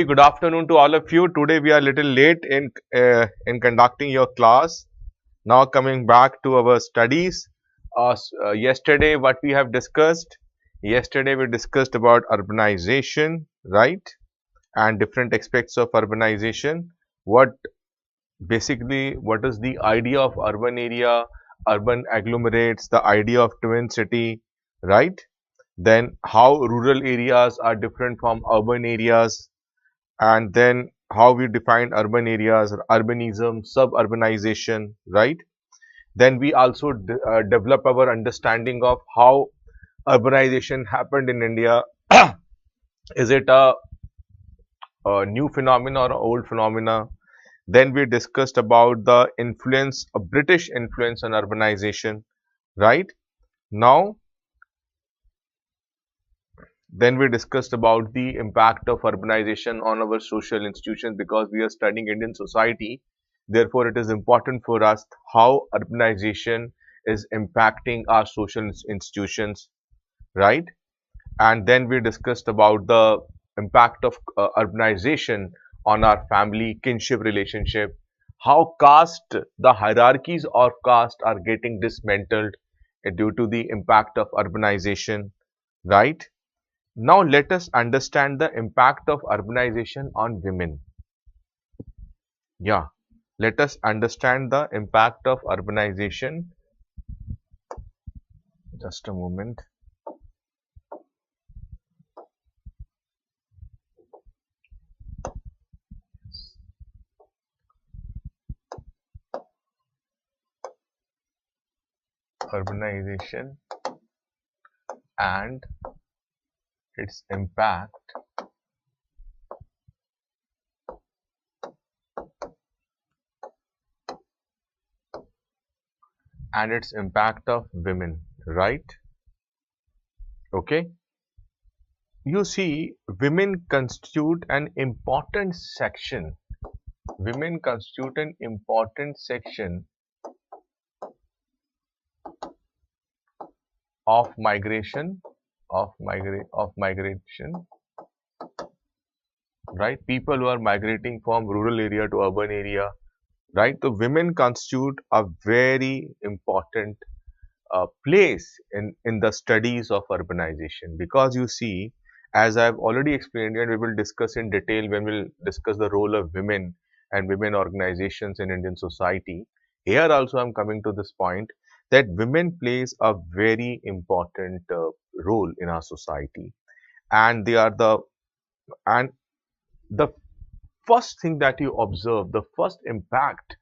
Good afternoon to all of you. Today we are a little late in conducting your class. Now coming back to our studies. Yesterday, what we have discussed. Yesterday we discussed about urbanization, right, and different aspects of urbanization. What what is the idea of urban area, urban agglomerates, the idea of twin city, right? Then how rural areas are different from urban areas, and then how we define urban areas, urbanism, suburbanization, right? Then we also develop our understanding of how urbanization happened in India. Is it a new phenomena or an old phenomena? Then we discussed about the influence, a British influence on urbanization, right? Now, then we discussed about the impact of urbanization on our social institutions because we are studying Indian society. Therefore, it is important for us how urbanization is impacting our social institutions, right? And then we discussed about the impact of urbanization on our family kinship relationship, how caste, the hierarchies of caste are getting dismantled due to the impact of urbanization, right? Now let us understand the impact of urbanization on women. Yeah, let us understand the impact of urbanization. Just a moment. Urbanization and its impact of women, right? Okay. You see, women constitute an important section. Women constitute an important section of migration, of migration, right? People who are migrating from rural area to urban area, right? The women constitute a very important place in the studies of urbanization because you see, as I've already explained, and we will discuss in detail when we'll discuss the role of women and women organizations in Indian society. Here also I'm coming to this point that women plays a very important role in our society, and they are the first thing that you observe, the first impact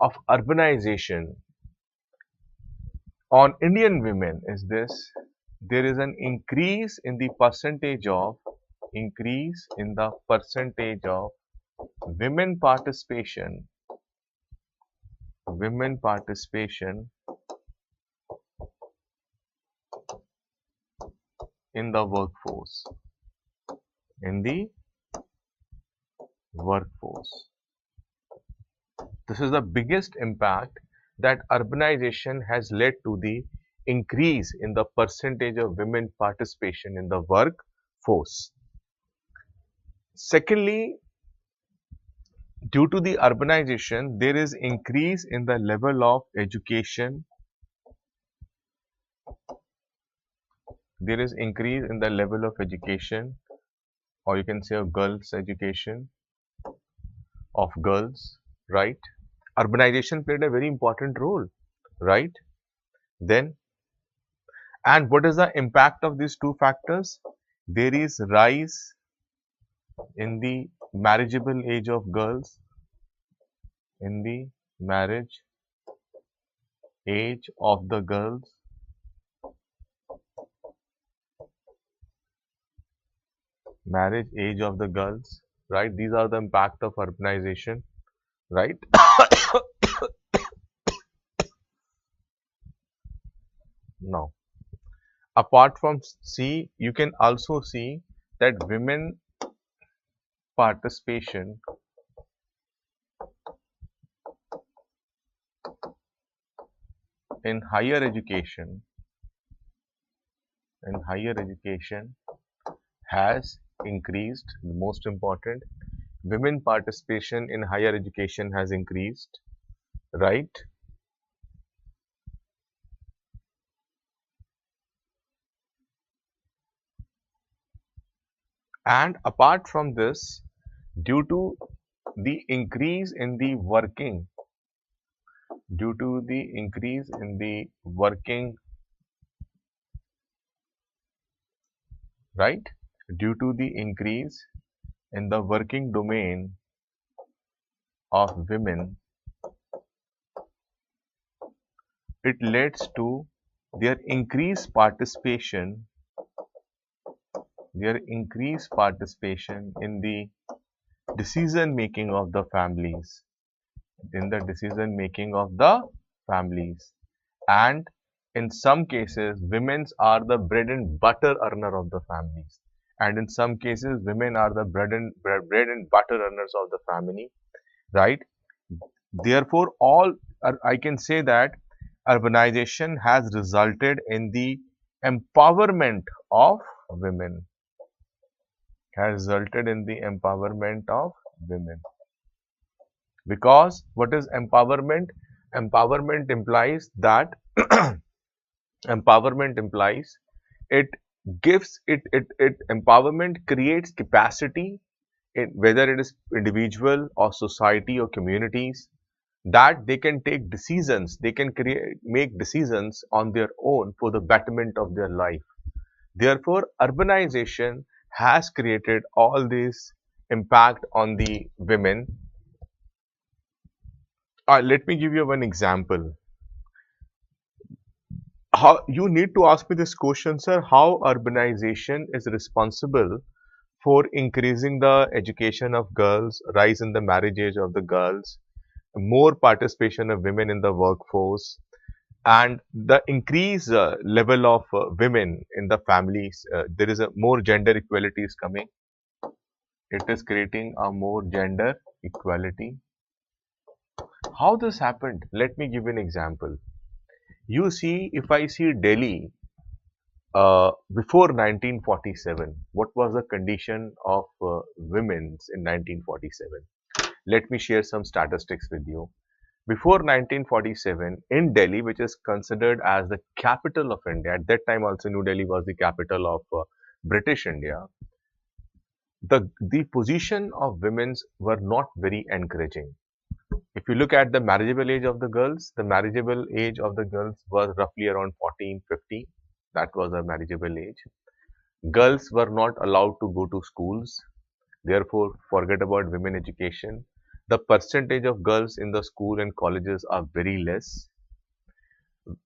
of urbanization on Indian women is this: there is an increase in the percentage of women participation in the workforce, in the workforce. This is the biggest impact that urbanization has led to, the increase in the percentage of women participation in the workforce. Secondly, due to the urbanization, there is increase in the level of education. There is increase in the level of education, or you can say of girls' education, of girls, right? Urbanization played a very important role, right? Then, and what is the impact of these two factors? There is rise in the marriageable age of girls, in the marriage age of the girls, marriage age of the girls, right? These are the impact of urbanization, right? Now, apart from C, you can also see that women participation in higher education has increased. The most important, women participation in higher education has increased, right? And apart from this, due to the increase in the working, due to the increase in the working, right? Due to the increase in the working domain of women, it leads to their increased participation, in the decision making of the families, in the decision making of the families. And in some cases, women are the bread and butter earner of the families. And in some cases, women are the bread and butter earners of the family, right? Therefore, I can say that urbanization has resulted in the empowerment of women, has resulted in the empowerment of women. Because what is empowerment? Empowerment implies that empowerment implies it it empowerment creates capacity in whether it is individual or society or communities, that they can take decisions, they can make decisions on their own for the betterment of their life. Therefore, urbanization has created all this impact on the women. Let me give you one example. How you need to ask me this question, sir? How urbanization is responsible for increasing the education of girls, rise in the marriage age of the girls, more participation of women in the workforce, and the increased level of women in the families. There is a more gender equality is coming. It is creating a more gender equality. How this happened? Let me give you an example. You see, if I see Delhi before 1947, what was the condition of women's in 1947? Let me share some statistics with you. Before 1947, in Delhi, which is considered as the capital of India, at that time also New Delhi was the capital of British India, the position of women's were not very encouraging. If you look at the marriageable age of the girls, the marriageable age of the girls was roughly around 14, 15. That was the marriageable age. Girls were not allowed to go to schools. Therefore, forget about women education. The percentage of girls in the school and colleges are very less.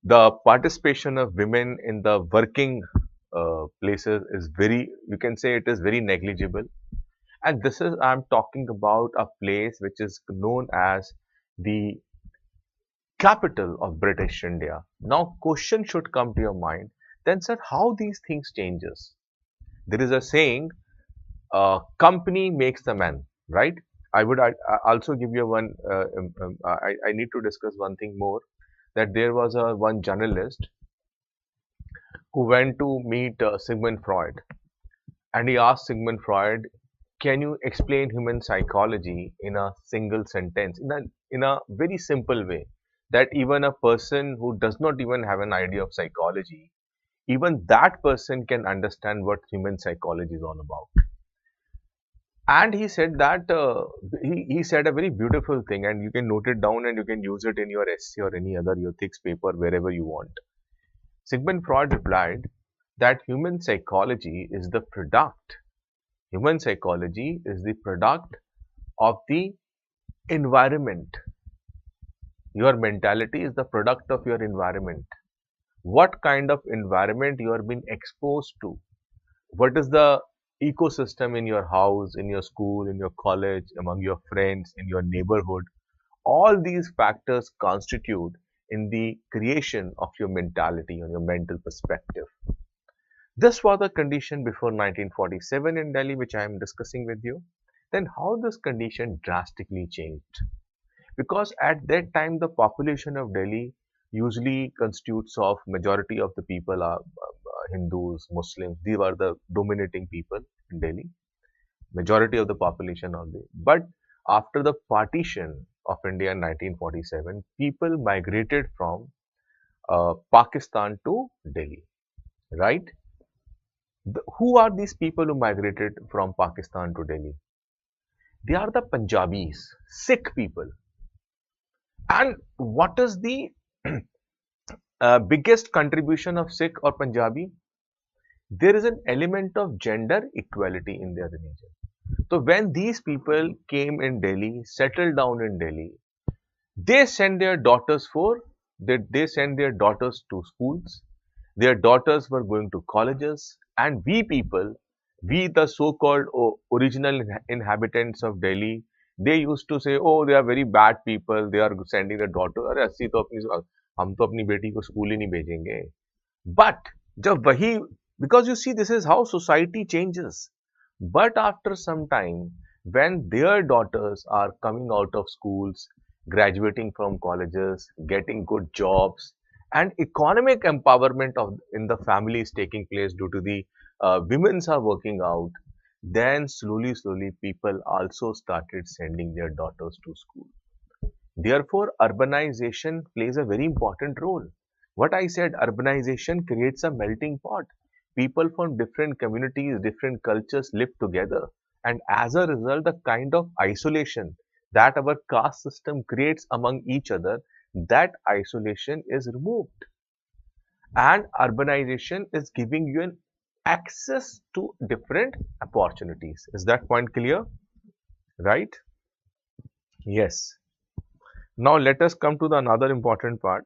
The participation of women in the working places is very, you can say it is very negligible. And this is, I'm talking about a place which is known as the capital of British India. Now, question should come to your mind. Then, sir, how these things changes? There is a saying, company makes the man, right? I also give you one. I need to discuss one thing more. That there was a one journalist who went to meet Sigmund Freud, and he asked Sigmund Freud, "Can you explain human psychology in a single sentence, in a very simple way, that even a person who does not even have an idea of psychology, even that person can understand what human psychology is all about?" And he said that he said a very beautiful thing, and you can note it down and you can use it in your essay or any other your ethics paper wherever you want. Sigmund Freud replied that human psychology is the product of the environment. Your mentality is the product of your environment. What kind of environment you are being exposed to? What is the ecosystem in your house, in your school, in your college, among your friends, in your neighborhood? All these factors constitute in the creation of your mentality or your mental perspective. This was the condition before 1947 in Delhi, which I am discussing with you. Then how this condition drastically changed? Because at that time the population of Delhi usually constitutes of majority of the people are Hindus, Muslims. These were the dominating people. in Delhi, majority of the population of Delhi. But after the partition of India in 1947, people migrated from Pakistan to Delhi, right? Who are these people who migrated from Pakistan to Delhi? They are the Punjabis, Sikh people. And what is the biggest contribution of Sikh or Punjabi? There is an element of gender equality in their religion. So when these people came in Delhi, settled down in Delhi, they sent their daughters for they sent their daughters to schools. Their daughters were going to colleges, and we people, we the so-called original inhabitants of Delhi, they used to say, oh, they are very bad people. They are sending their daughter. अरे अस्सी तो अपनी हम तो अपनी बेटी को school ही नहीं भेजेंगे. But जब वही because you see this is how society changes. But after some time, when their daughters are coming out of schools, graduating from colleges, getting good jobs, and economic empowerment of in the family is taking place due to the women's are working out, then slowly people also started sending their daughters to school. Therefore, urbanization plays a very important role. What I said, urbanization creates a melting pot. People from different communities, different cultures live together. And as a result, the kind of isolation that our caste system creates among each other, that isolation is removed. And urbanization is giving you an access to different opportunities. Is that point clear? Right? Yes. Now let us come to the another important part.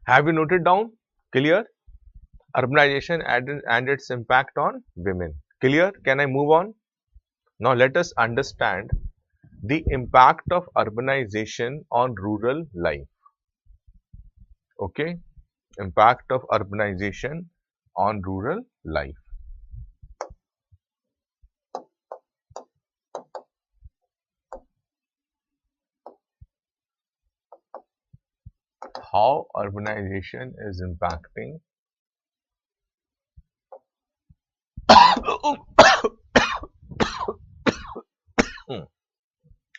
Have you noted down? Clear? Urbanization and its impact on women. Clear? Can I move on? Now let us understand the impact of urbanization on rural life. Okay? Impact of urbanization on rural life. How urbanization is impacting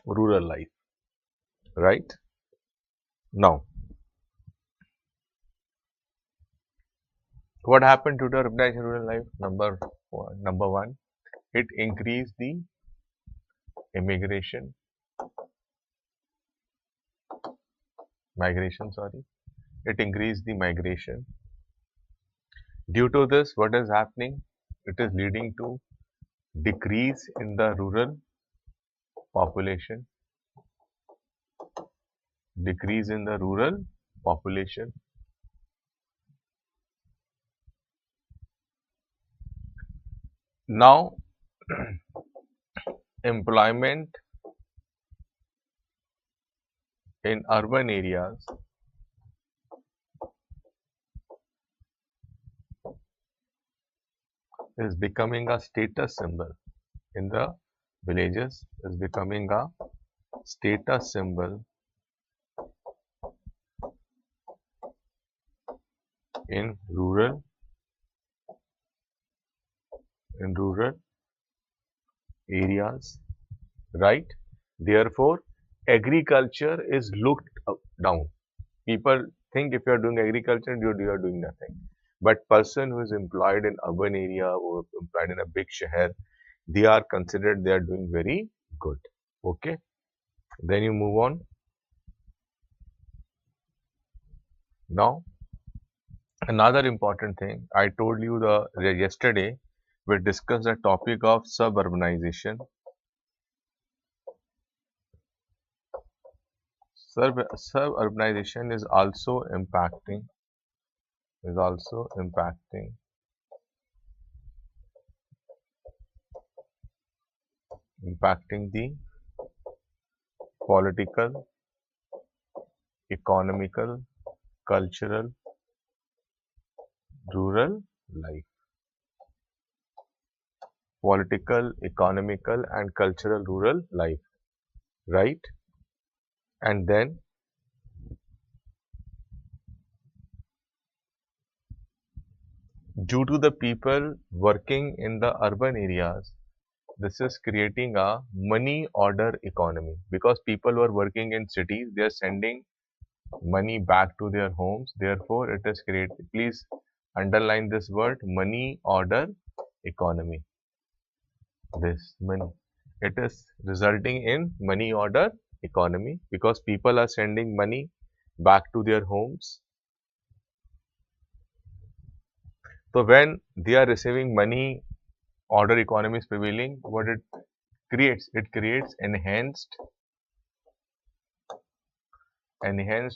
rural life, right? Now, what happened to the urbanization rural life? Number one, it increased the migration. It increased the migration. Due to this, what is happening? It is leading to decrease in the rural population. Decrease in the rural population. Now, employment in urban areas is becoming a status symbol. In the villages is becoming a status symbol in rural areas, right? Therefore, agriculture is looked down. People think if you are doing agriculture, you are doing nothing. But person who is employed in urban area or employed in a big shahar, they are considered they are doing very good. Okay. Then you move on. Now, another important thing I told you yesterday, we discussed the topic of suburbanization. Suburbanization is also impacting the political, economical, cultural, rural life. Political, economical and cultural rural life, right? And then due to the people working in the urban areas, this is creating a money order economy because people who are working in cities, they are sending money back to their homes. Therefore, it is created. Please underline this word, money order economy. This money. It is resulting in money order economy because people are sending money back to their homes. So when they are receiving money, order economy is prevailing. What it creates? It creates enhanced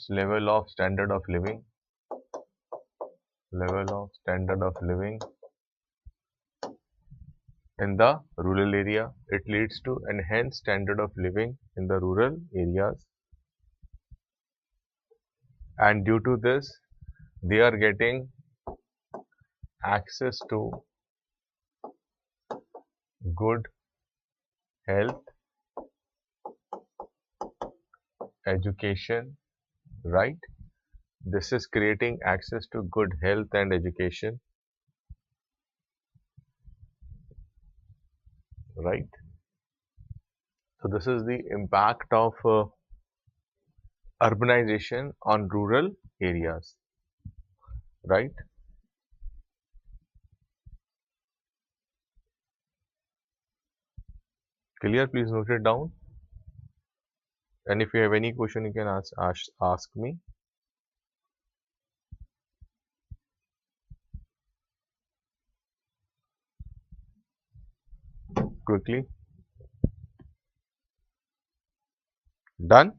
level of standard of living. Level of standard of living in the rural area. It leads to enhanced standard of living in the rural areas, and due to this, they are getting access to good health, education, right? This is creating access to good health and education, right? So this is the impact of urbanization on rural areas, right? Clear? Please note it down. And if you have any question, you can ask me quickly. Done?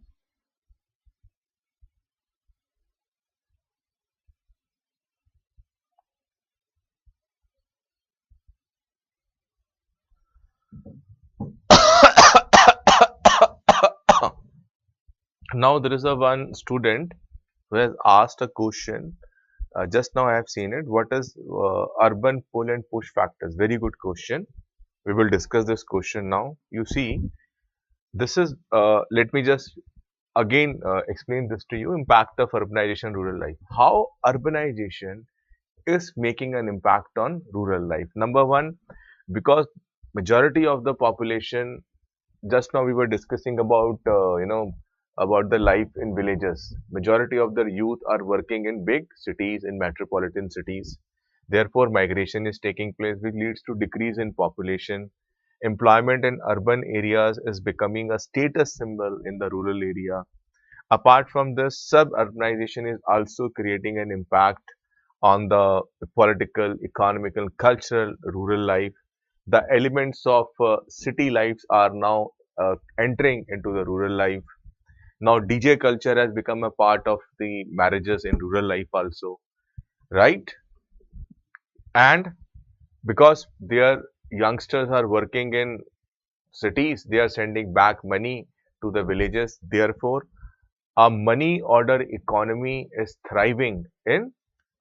Now there is a one student who has asked a question. Just now I have seen it. What is urban pull and push factors? Very good question. We will discuss this question now. You see, this is, let me just again explain this to you, impact of urbanization rural life. How urbanization is making an impact on rural life. Number one, because majority of the population, just now we were discussing about about the life in villages. Majority of the youth are working in big cities, in metropolitan cities. Therefore migration is taking place, which leads to decrease in population. Employment in urban areas is becoming a status symbol in the rural area. Apart from this, suburbanization is also creating an impact on the political, economical, cultural rural life. The elements of city lives are now entering into the rural life. Now DJ culture has become a part of the marriages in rural life also, right? And because their youngsters are working in cities, they are sending back money to the villages. Therefore, a money order economy is thriving in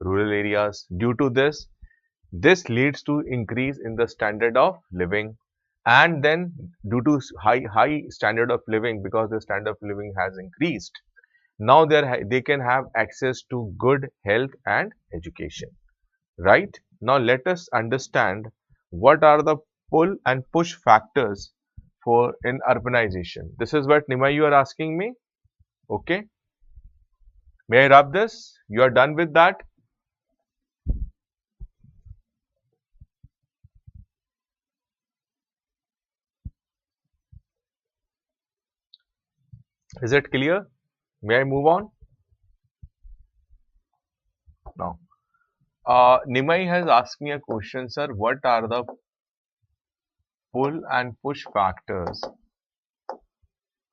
rural areas. Due to this leads to increase in the standard of living, and then due to high standard of living, because the standard of living has increased, now they can have access to good health and education, right? Now let us understand what are the pull and push factors for in urbanization. This is what Nima you are asking me. Okay, may I rub this? You are done with that? Is it clear? May I move on now? Nimai has asked me a question, sir. What are the pull and push factors?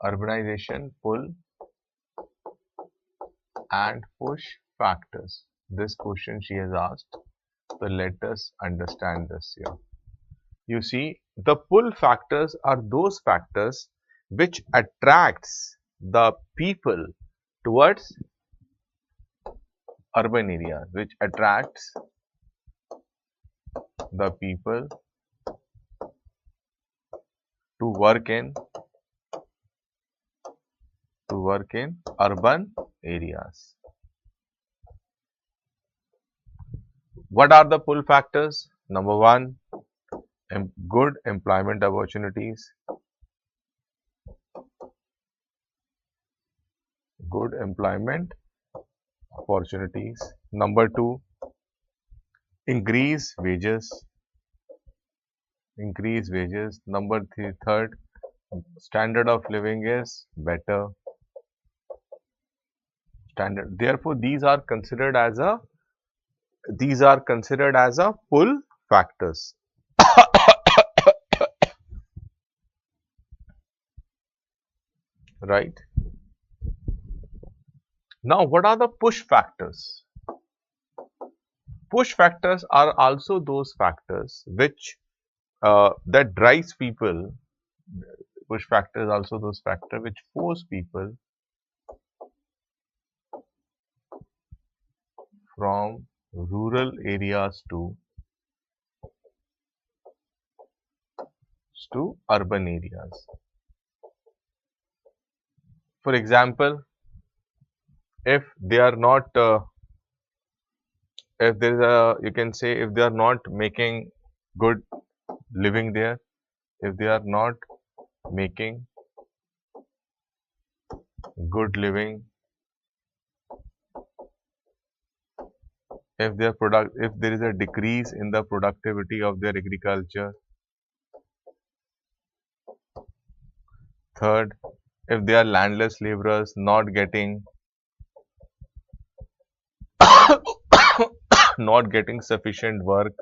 Urbanization, pull and push factors. This question she has asked. So let us understand this here. You see, the pull factors are those factors which attracts the people towards urban areas, which attracts the people to work in urban areas. What are the pull factors? Number one, good employment opportunities. Good employment opportunities. Number two, increase wages. Increase wages. Number three, third, standard of living is better. Standard. Therefore, these are considered as a pull factors. Right. Now, what are the push factors? Push factors are also those factors which that drives people. Push factors also those factors which force people from rural areas to urban areas. For example, if they are not, if there is a, you can say, if they are not making good living there, if they are not making good living, if there is a decrease in the productivity of their agriculture. Third, if they are landless laborers not getting not getting sufficient work.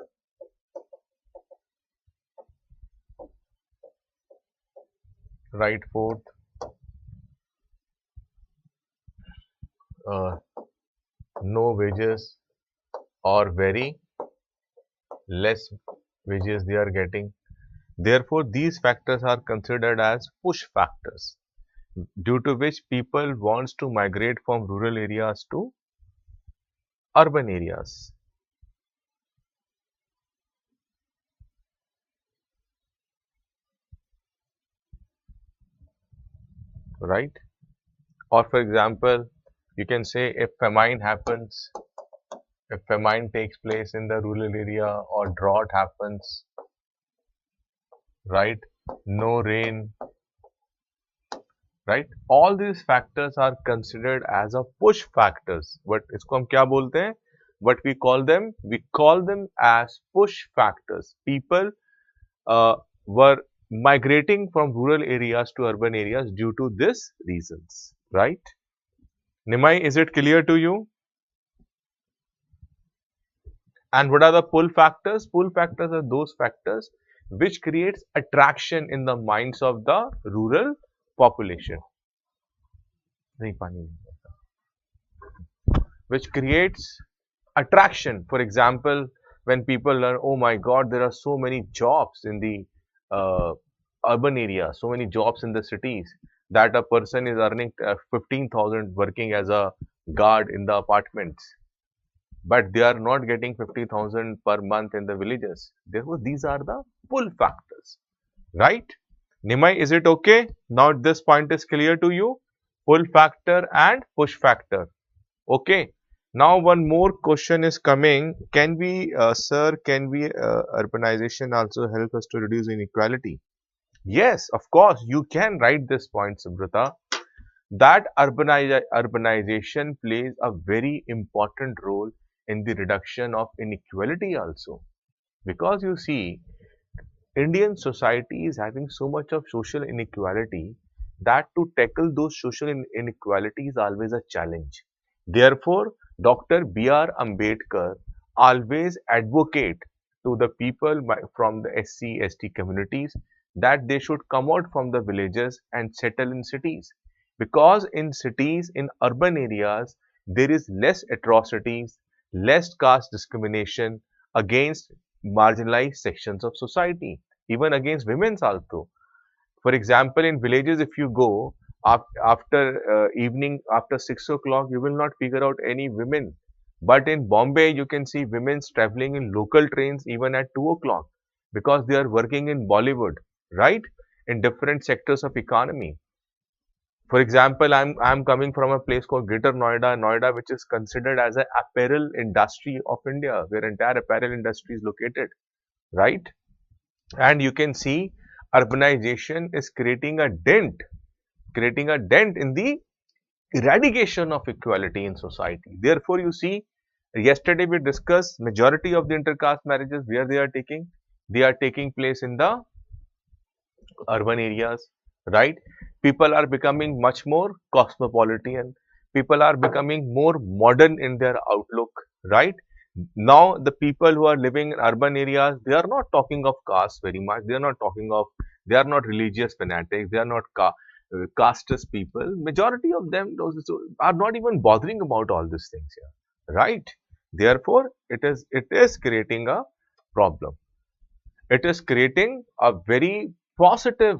Right. Fourth, no wages or very less wages they are getting. Therefore, these factors are considered as push factors, due to which people wants to migrate from rural areas to urban areas. Right. Or for example, you can say if famine takes place in the rural area, or drought happens, right? No rain, right? All these factors are considered as a push factors. But इसको हम क्या बोलते हैं? What we call them? We call them as push factors. People were migrating from rural areas to urban areas due to these reasons, right? Nimai, is it clear to you? And what are the pull factors? Pull factors are those factors which creates attraction in the minds of the rural population. Which creates attraction. For example, when people learn, oh my God, there are so many jobs in the urban area, so many jobs in the cities, that a person is earning 15,000 working as a guard in the apartments, but they are not getting 50,000 per month in the villages. Therefore, these are the pull factors, right? Nimai, is it okay? Now this point is clear to you? Pull factor and push factor. Okay. Now one more question is coming. Can we, sir, urbanization also help us to reduce inequality? Yes, of course, you can write this point, Subrata, that urbanization plays a very important role in the reduction of inequality also. Because you see, Indian society is having so much of social inequality that to tackle those social inequalities is always a challenge. Therefore, Dr. B.R. Ambedkar always advocate to the people from the SC, ST communities that they should come out from the villages and settle in cities. Because in cities, in urban areas, there is less atrocities, less caste discrimination against marginalized sections of society, even against women's also. For example, in villages, if you go after evening, after 6 o'clock, you will not figure out any women. But in Bombay, you can see women traveling in local trains even at 2 o'clock because they are working in Bollywood, right? In different sectors of economy. For example, I'm coming from a place called Greater Noida, which is considered as an apparel industry of India, where entire apparel industry is located, right? And you can see urbanization is creating a dent in the eradication of equality in society. Therefore, you see, yesterday we discussed majority of the intercaste marriages where they are taking place in the urban areas, right? People are becoming much more cosmopolitan. People are becoming more modern in their outlook, right? Now, the people who are living in urban areas, they are not talking of caste very much. They are not talking of, they are not religious fanatics. They are not casteist people. Majority of them are not even bothering about all these things here, right? Therefore, it is creating a problem. It is creating a very positive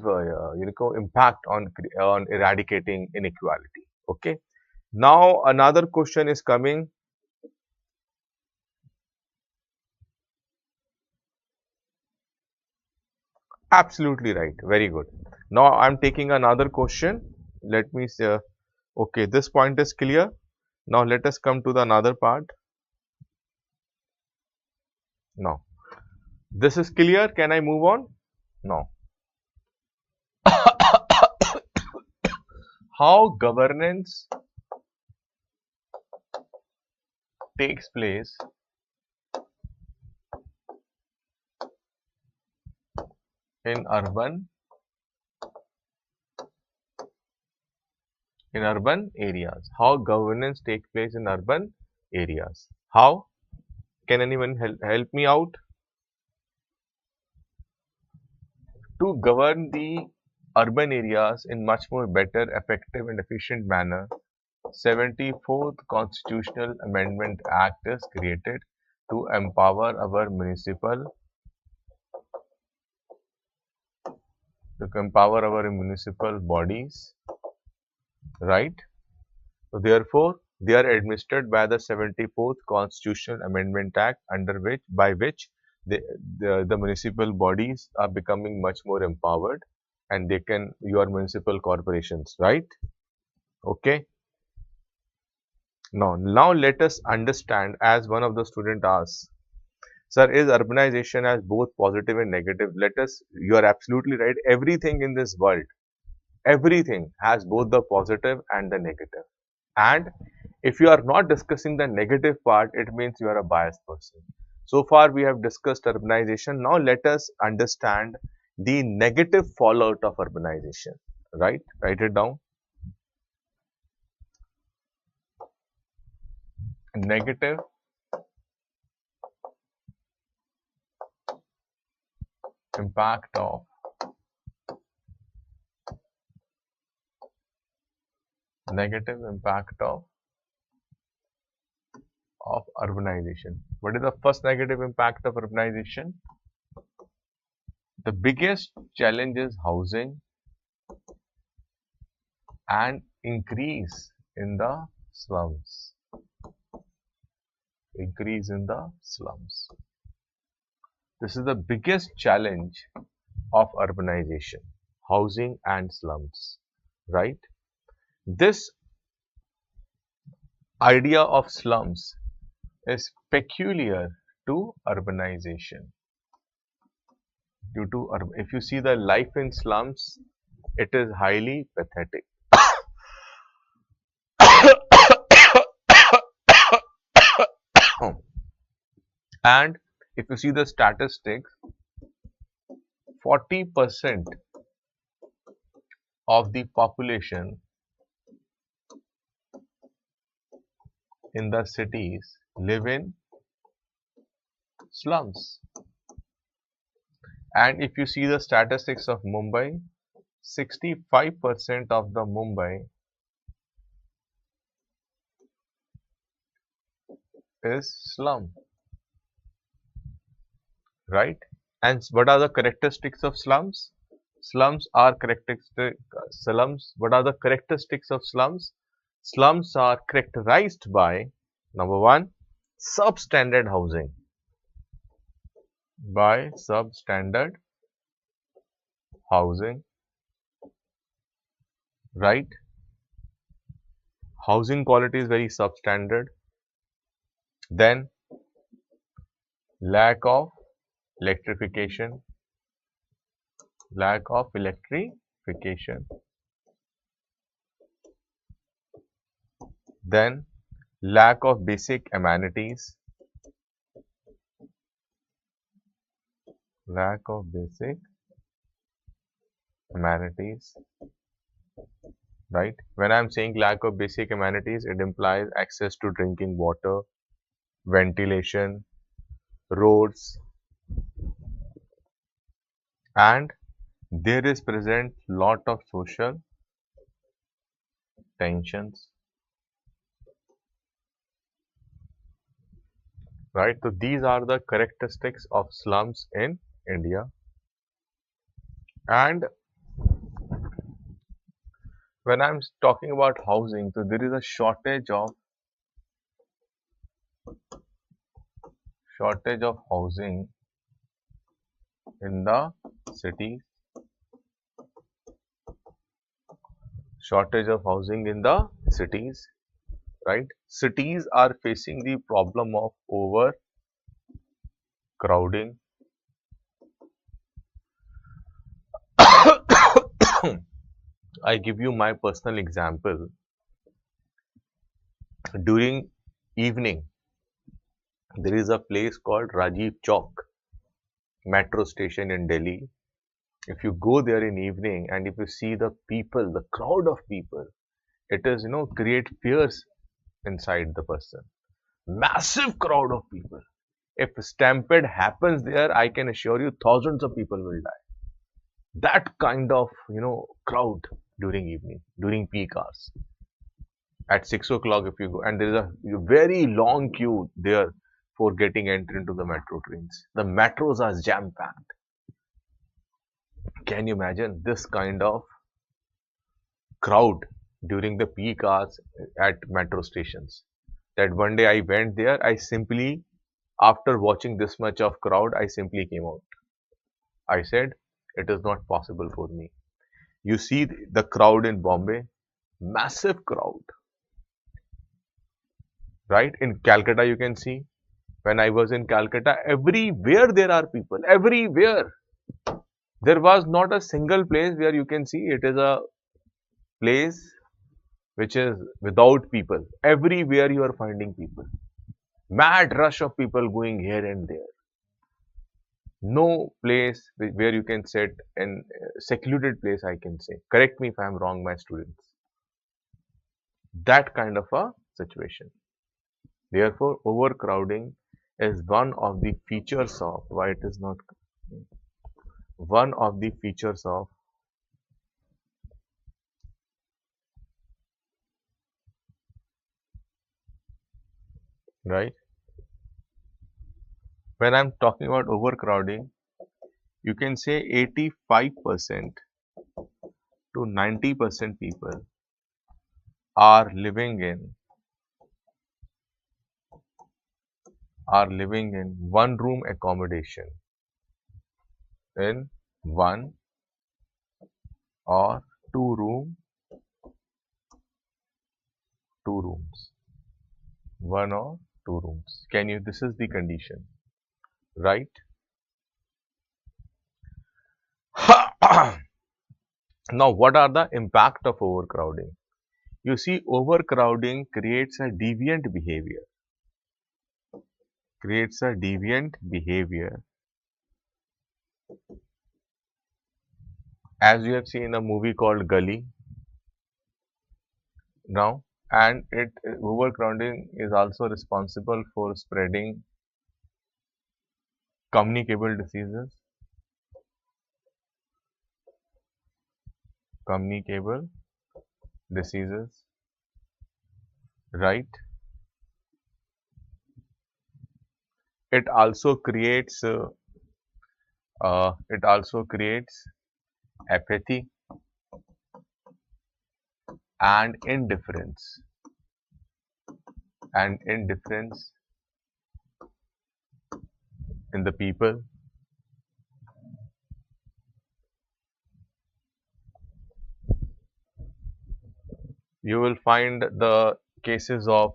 impact on eradicating inequality. Okay. Now another question is coming. Absolutely right. Very good. Now I'm taking another question. Let me say, okay, this point is clear. Now let us come to the another part. Now this is clear. Can I move on? No. How governance takes place in urban areas. How governance takes place in urban areas. How? Can anyone help me out? To govern the urban areas in much more better, effective and efficient manner, 74th Constitutional Amendment Act is created to empower our municipal bodies, right? So therefore, they are administered by the 74th Constitutional Amendment Act, by which the municipal bodies are becoming much more empowered, and they can, your municipal corporations, right? Okay. Now let us understand, as one of the student asks, sir, is urbanization as both positive and negative? You are absolutely right. Everything in this world, everything has both the positive and the negative. And if you are not discussing the negative part, it means you are a biased person. So far, we have discussed urbanization. Now, let us understand the negative fallout of urbanization. Right? Write it down. Negative impact of negative impact of urbanization. What is the first negative impact of urbanization? The biggest challenge is housing and increase in the slums. Increase in the slums. This is the biggest challenge of urbanization, housing and slums, right? This idea of slums is peculiar to urbanization. If you see the life in slums, it is highly pathetic. And if you see the statistics, 40% of the population in the cities live in slums. And if you see the statistics of Mumbai, 65% of the Mumbai is slum, right? And what are the characteristics of slums? Slums are characteristic. What are the characteristics of slums? Slums are characterized by, number one, substandard housing. By substandard housing, right? Housing quality is very substandard. Then lack of electrification, lack of electrification. Then lack of basic amenities, lack of basic amenities, right? When I'm saying lack of basic amenities, it implies access to drinking water, ventilation, roads, and there is present lot of social tensions, right? So these are the characteristics of slums in India. And when I'm talking about housing, so there is a shortage of housing in the cities, shortage of housing in the cities, right? Cities are facing the problem of overcrowding. I give you my personal example. During evening, there is a place called Rajiv Chowk, metro station in Delhi. If you go there in evening and if you see the people, the crowd of people, it is, create fears inside the person. Massive crowd of people. If stampede happens there, I can assure you thousands of people will die. That kind of, crowd during evening, during peak hours. At 6 o'clock if you go, and there is a very long queue there for getting entry into the metro trains. The metros are jam-packed. Can you imagine this kind of crowd during the peak hours at metro stations? That one day I went there, I simply, after watching this much of crowd, I simply came out. I said, it is not possible for me. You see the crowd in Bombay, massive crowd, right? In Calcutta, you can see, when I was in Calcutta, everywhere there are people, everywhere. There was not a single place where you can see it is a place which is without people. Everywhere you are finding people. Mad rush of people going here and there. No place where you can sit in secluded place, I can say. Correct me if I am wrong, my students. That kind of a situation. Therefore, overcrowding is one of the features of why it is not one of the features of right. When I'm talking about overcrowding, you can say 85% to 90% people are living in one room accommodation in one or two rooms, one or two rooms. Can you, this is the condition, right? Now, what are the impact of overcrowding? You see, overcrowding creates a deviant behavior, as you have seen in a movie called Gully now, and overcrowding is also responsible for spreading communicable diseases, right? It also creates apathy and indifference in the people. You will find the cases of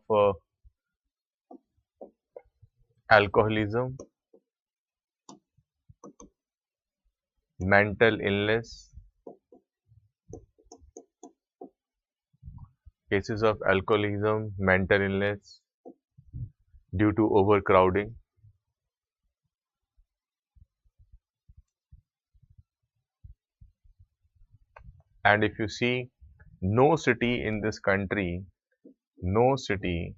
alcoholism, mental illness, cases of alcoholism, mental illness due to overcrowding. And if you see, no city in this country, no city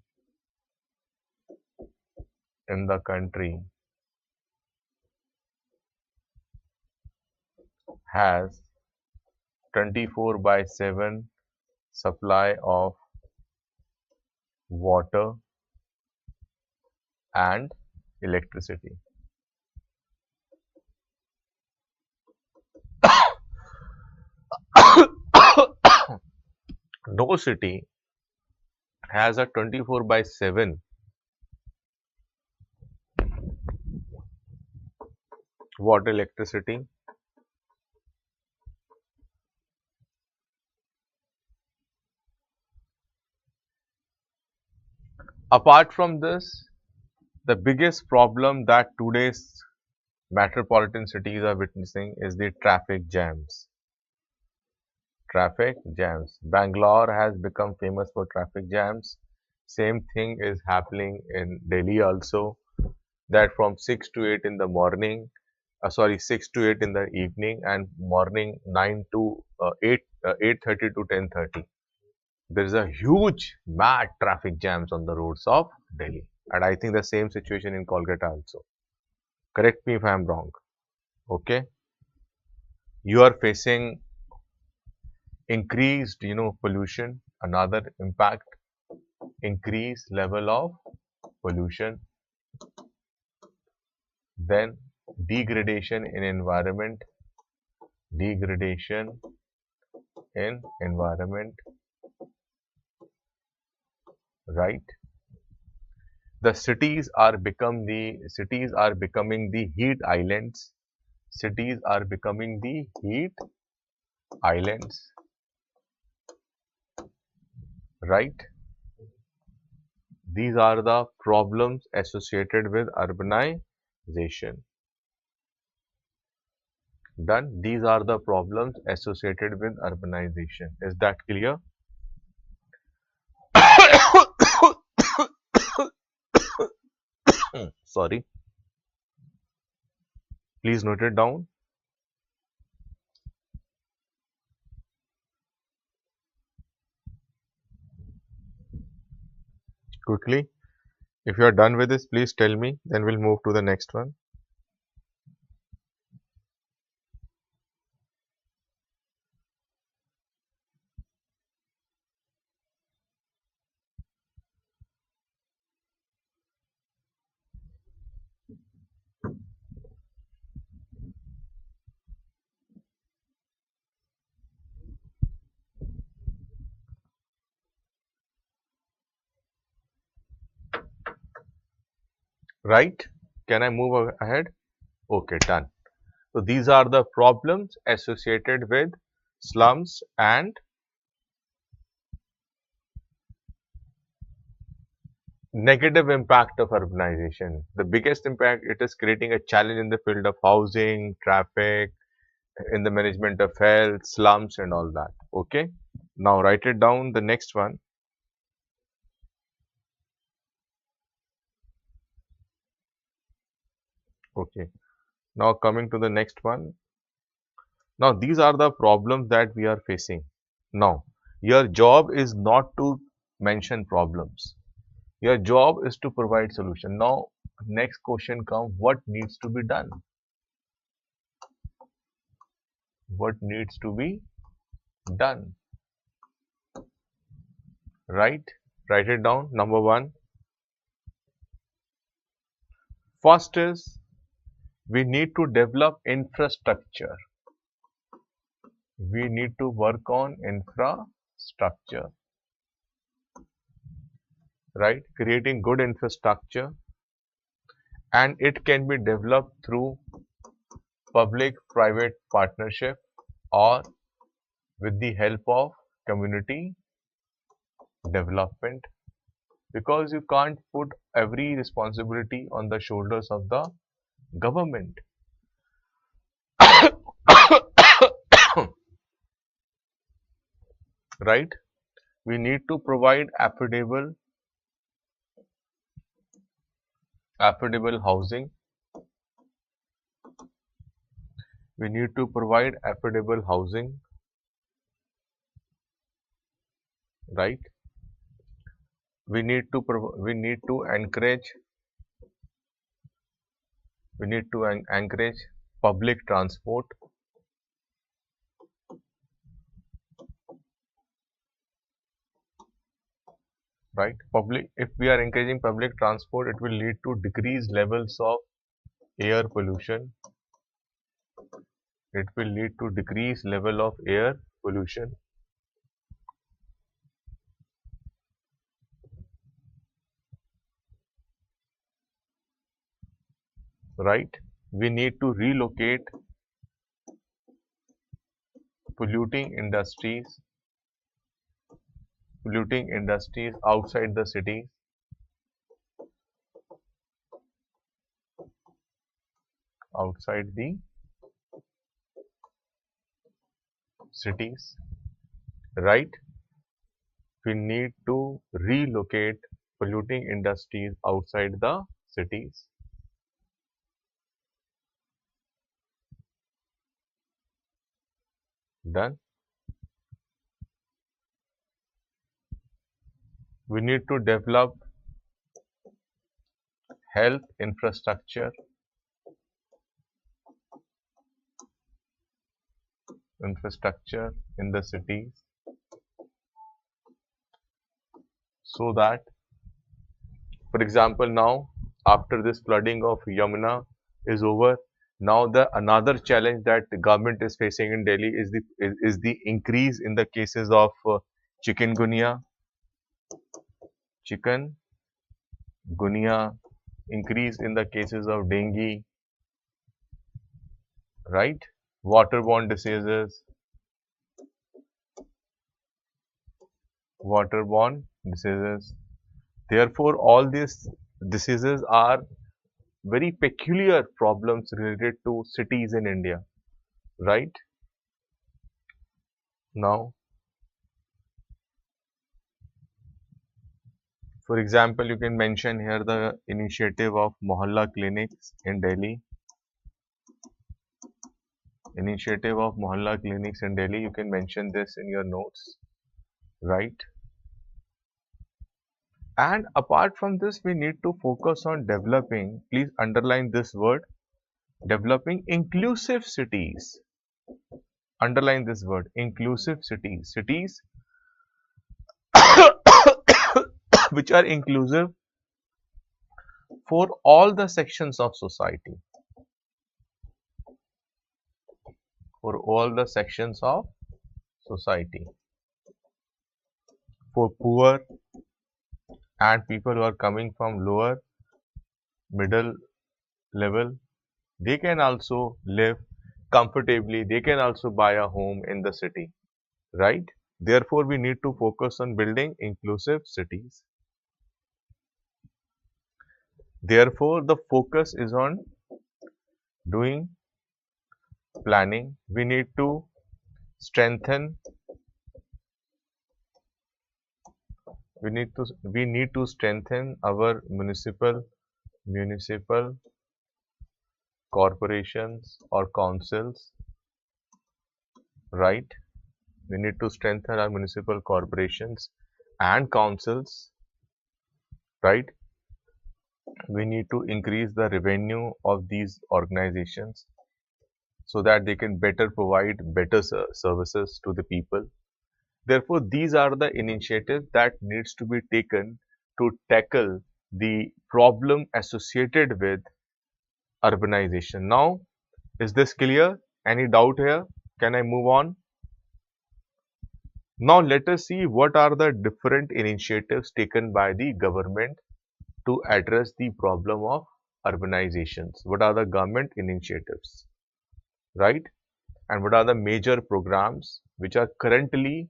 in the country has 24 by 7 supply of water and electricity. No city has a 24 by 7 water electricity. Apart from this, the biggest problem that today's metropolitan cities are witnessing is the traffic jams. Traffic jams. Bangalore has become famous for traffic jams. Same thing is happening in Delhi also, that from 6 to 8 in the morning, 6 to 8 in the evening, and morning 9 to 8:30 to 10:30. There is a huge mad traffic jams on the roads of Delhi. And I think the same situation in Kolkata also. Correct me if I am wrong. Okay. You are facing increased, pollution, another impact, increased level of pollution, then degradation in environment, right? The cities are becoming the heat islands. Cities are becoming the heat islands, right? These are the problems associated with urbanization. Done. These are the problems associated with urbanization. Is that clear? Sorry. Please note it down. Quickly. If you are done with this, please tell me. Then we'll move to the next one. Right? Can I move ahead? Okay, done. So these are the problems associated with slums and negative impact of urbanization. The biggest impact, it is creating a challenge in the field of housing, traffic, in the management of health, slums and all that. Okay. Now write it down, the next one. Okay. Now coming to the next one. Now these are the problems that we are facing. Now your job is not to mention problems. Your job is to provide solution. Now next question comes, what needs to be done? What needs to be done? Right? Write it down. Number one. First is, we need to develop infrastructure. We need to work on infrastructure, right? Creating good infrastructure, and it can be developed through public-private partnership or with the help of community development because you can't put every responsibility on the shoulders of the government. Right? We need to provide affordable housing. We need to provide affordable housing, right? We need to encourage public transport, right? If we are encouraging public transport, it will lead to decreased levels of air pollution. It will lead to decreased level of air pollution, right? We need to relocate polluting industries, outside the cities, outside the cities, right? We need to relocate polluting industries outside the cities. Done. We need to develop health infrastructure in the cities, so that, for example, now after this flooding of Yamuna is over, now the another challenge that the government is facing in Delhi is the increase in the cases of chikungunya, chikungunya, increase in the cases of dengue, right? Waterborne diseases, waterborne diseases. Therefore, all these diseases are very peculiar problems related to cities in India, right? Now, for example, you can mention here the initiative of Mohalla clinics in Delhi. Initiative of Mohalla clinics in Delhi, you can mention this in your notes, right? And apart from this, we need to focus on developing, please underline this word, developing inclusive cities. Underline this word, inclusive cities. Cities which are inclusive for all the sections of society. For all the sections of society. For poor and people who are coming from lower middle level, they can also live comfortably, they can also buy a home in the city, right? Therefore, we need to focus on building inclusive cities. Therefore, the focus is on doing planning. We need to strengthen, we need to strengthen our municipal corporations or councils, right? We need to strengthen our municipal corporations and councils, right? We need to increase the revenue of these organizations so that they can better provide better services to the people. Therefore, these are the initiatives that needs to be taken to tackle the problem associated with urbanization. Now, is this clear? Any doubt here? Can I move on? Now, let us see what are the different initiatives taken by the government to address the problem of urbanizations. What are the government initiatives, right? And what are the major programs which are currently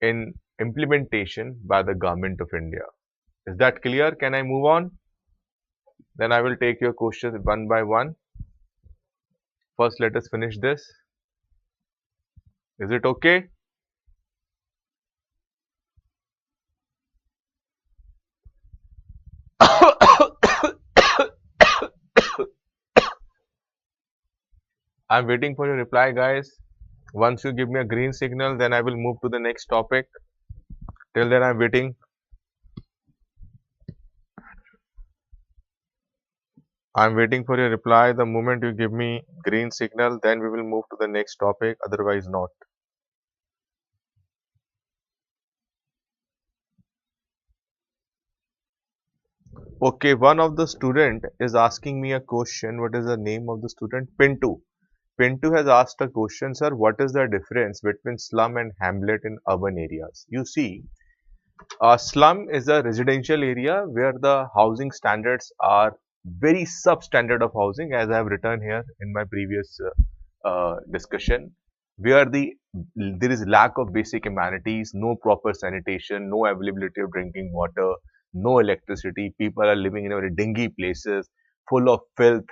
in implementation by the government of India? Is that clear? Can I move on? Then I will take your questions one by one. First, let us finish this. Is it okay? I'm waiting for your reply, guys. Once you give me a green signal, then I will move to the next topic. Till then, I'm waiting. I'm waiting for your reply. The moment you give me green signal, then we will move to the next topic. Otherwise, not. Okay, one of the student is asking me a question. What is the name of the student? Pintu. Pintu has asked a question, sir. What is the difference between slum and hamlet in urban areas? You see, a slum is a residential area where the housing standards are very substandard of housing, as I have written here in my previous discussion, where there is lack of basic amenities, no proper sanitation, no availability of drinking water, no electricity. People are living in very dingy places, full of filth.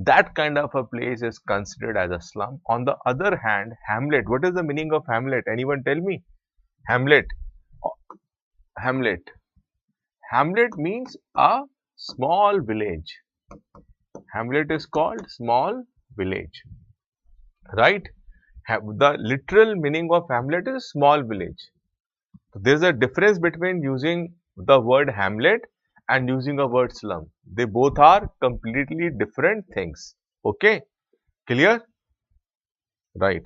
That kind of a place is considered as a slum. On the other hand, hamlet. What is the meaning of hamlet? Anyone tell me? Hamlet. Hamlet. Hamlet means a small village. Hamlet is called small village, right? The literal meaning of hamlet is small village. So there's a difference between using the word hamlet and using a word slum. They both are completely different things. Okay, clear? Right.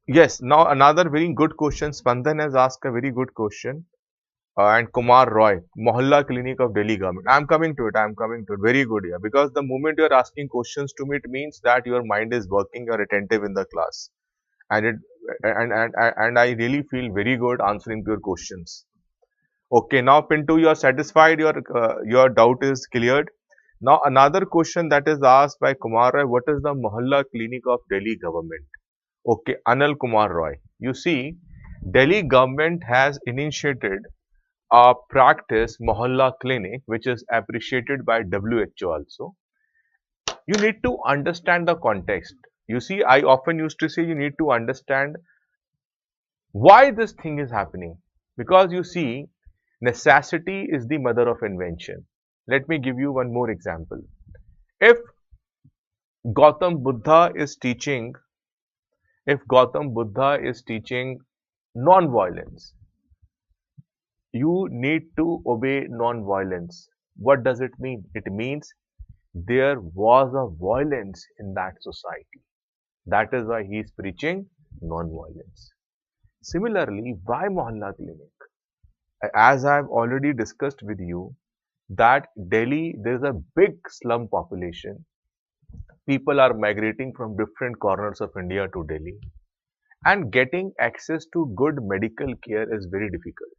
Yes, now another very good question. Spandan has asked a very good question. And Kumar Roy, Mohalla Clinic of Delhi government. I am coming to it. I am coming to it. Very good, yeah. Because the moment you are asking questions to me, it means that your mind is working. You are attentive in the class, and and I really feel very good answering to your questions. Okay, now Pintu, you are satisfied. Your doubt is cleared. Now another question that is asked by Kumar Roy: what is the Mohalla Clinic of Delhi government? Okay, Anil Kumar Roy. You see, Delhi government has initiated a practice Mohalla Clinic, which is appreciated by WHO also. You need to understand the context. You see, I often used to say you need to understand why this thing is happening. Because you see, necessity is the mother of invention. Let me give you one more example. If Gautam Buddha is teaching, if Gautam Buddha is teaching non-violence, you need to obey non-violence. What does it mean? It means there was a violence in that society. That is why he is preaching non-violence. Similarly, why Mohalla Clinic? As I have already discussed with you, that Delhi, there is a big slum population. People are migrating from different corners of India to Delhi. And getting access to good medical care is very difficult.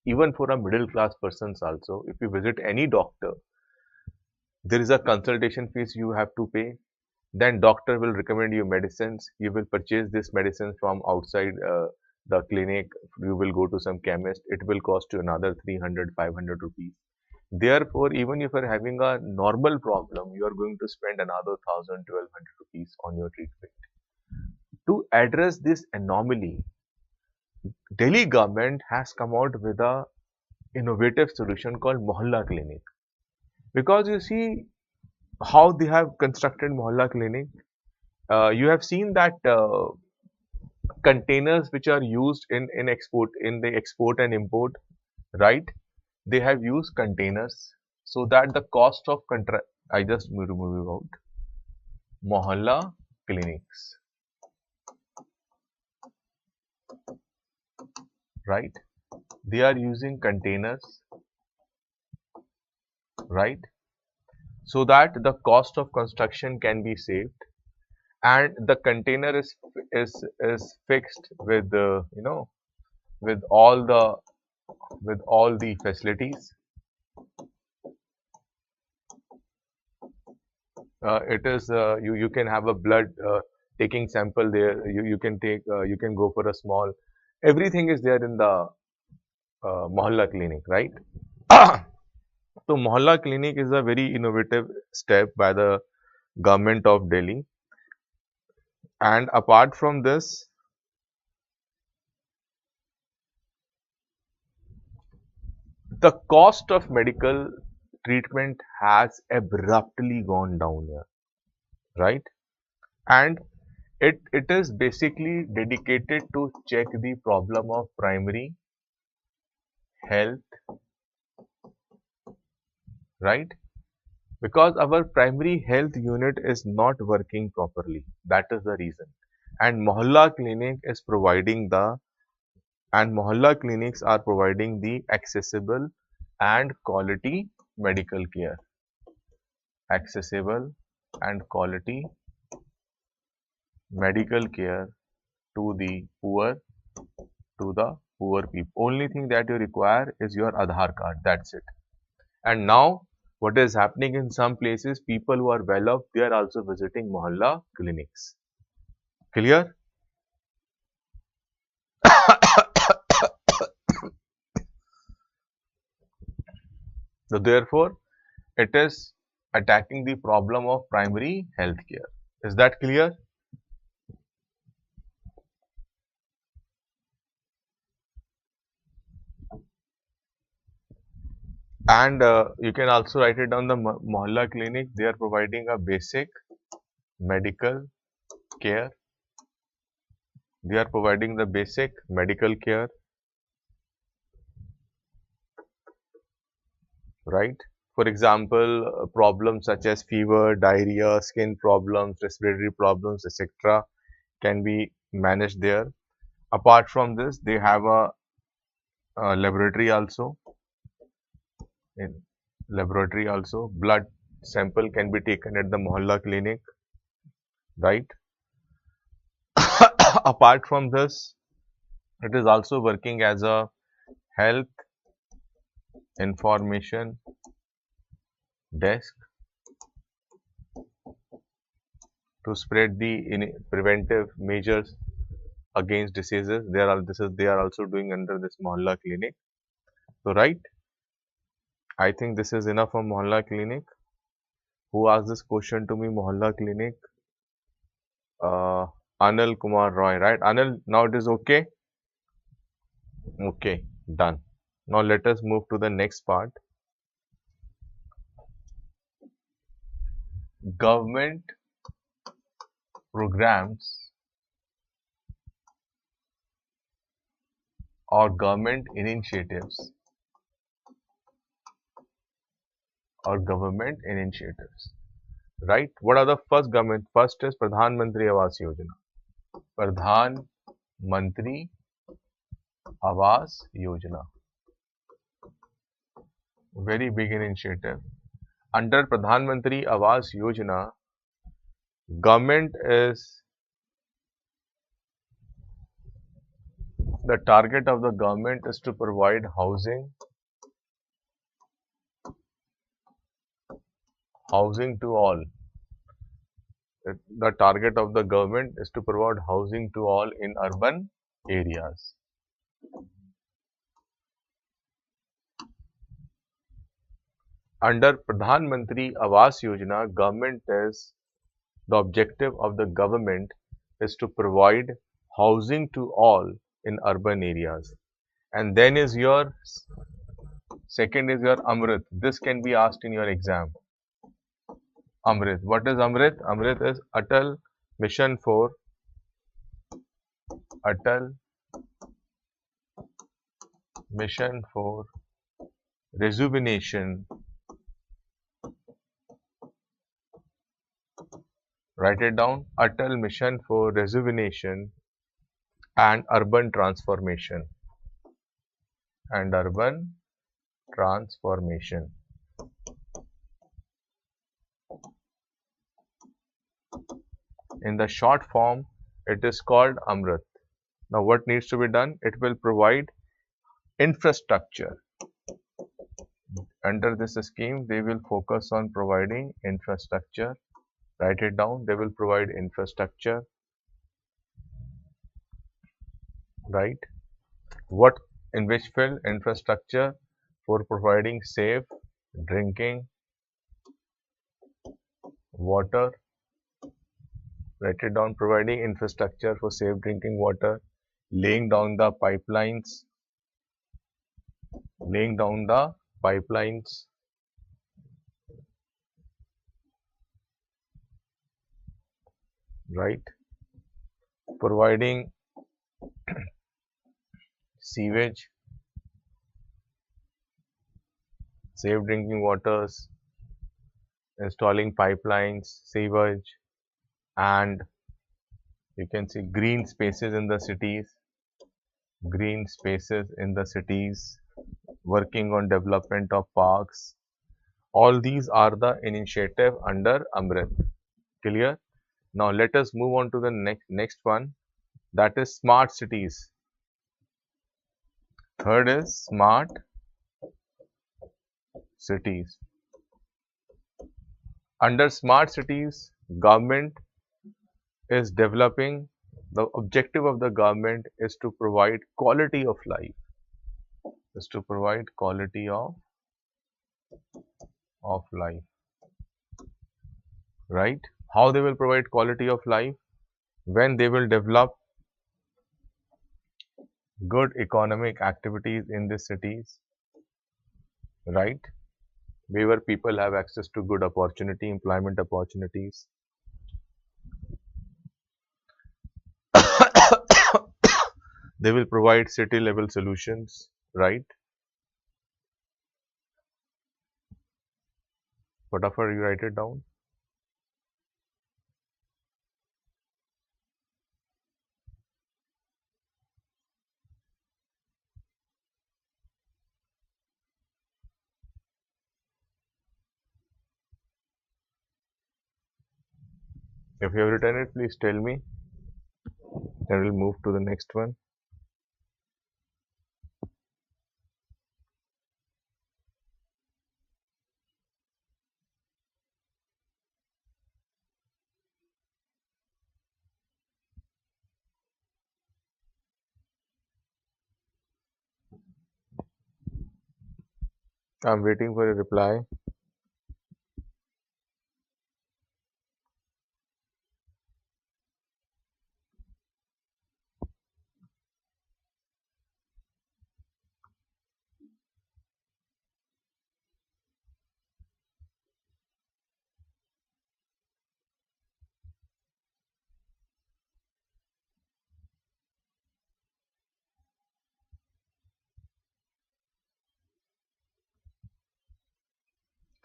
Even for a middle class persons also, if you visit any doctor, there is a consultation fees you have to pay. Then doctor will recommend you medicines. You will purchase this medicine from outside the clinic. You will go to some chemist. It will cost you another 300, 500 rupees. Therefore, even if you are having a normal problem, you are going to spend another 1000, 1200 rupees on your treatment. To address this anomaly, Delhi government has come out with a innovative solution called Mohalla Clinic. Because you see how they have constructed Mohalla Clinic. You have seen that containers which are used in the export and import, right? They have used containers so that the cost of contract. I just remove out Mohalla clinics, right? They are using containers, right? So that the cost of construction can be saved, and the container is fixed with the with all the facilities. It is you can have a blood taking sample there. You can take you can go for a small. Everything is there in the Mohalla clinic, right? So Mohalla clinic is a very innovative step by the government of Delhi. And apart from this, the cost of medical treatment has abruptly gone down here, right? And it is basically dedicated to check the problem of primary health, right? Because our primary health unit is not working properly. That is the reason. And Mohalla clinics are providing the accessible and quality medical care. Accessible and quality medical care to the poor people. Only thing that you require is your Aadhaar card. That's it. And now, what is happening in some places, people who are well off, they are also visiting Mohalla clinics. Clear? So, therefore, it is attacking the problem of primary health care. Is that clear? And you can also write it down the Mohalla clinic. They are providing a basic medical care. They are providing the basic medical care, right? For example, problems such as fever, diarrhea, skin problems, respiratory problems, etc. can be managed there. Apart from this, they have a laboratory also. In laboratory also, blood sample can be taken at the Mohalla clinic, right? Apart from this, it is also working as a health information desk to spread the preventive measures against diseases. They are also doing under this Mohalla clinic. So, right, I think this is enough from Mohalla clinic. Who asked this question to me? Mohalla clinic. Anil Kumar Roy, right? Anil, now it is okay. Okay, done. Now let us move to the next part. Government programs or government initiatives right? What are the first government? First is Pradhan Mantri Awas Yojana. Pradhan Mantri Awas Yojana. Very big initiative. Under Pradhan Mantri Awas Yojana, government is the target of the government is to provide housing to all. The target of the government is to provide housing to all in urban areas. Under Pradhan Mantri Awas Yojana, the objective of the government is to provide housing to all in urban areas. And then is your second is your Amrit. This can be asked in your exam. Amrit. What is Amrit? Amrit is Atal Mission for Rejuvenation. Write it down. Atal Mission for Rejuvenation and Urban Transformation. In the short form, it is called Amrit. Now, what needs to be done? It will provide infrastructure. Under this scheme, they will focus on providing infrastructure. Write it down. They will provide infrastructure. Right? What in which field infrastructure for providing safe drinking water. Write it down. Providing infrastructure for safe drinking water, laying down the pipelines, laying down the pipelines, right? Providing sewage, safe drinking waters, installing pipelines, sewage, and you can see green spaces in the cities, green spaces in the cities, working on development of parks. All these are the initiative under Amrit. Clear? Now let us move on to the next one, that is smart cities. Third is smart cities. Under smart cities, government is developing, the objective of the government is to provide quality of life, is to provide quality of life, right? How they will provide quality of life? When they will develop good economic activities in the cities, right? Where people have access to good opportunity, employment opportunities. They will provide city level solutions, right? Whatever you write it down. If you have written it, please tell me. Then we'll move to the next one. I'm waiting for a reply.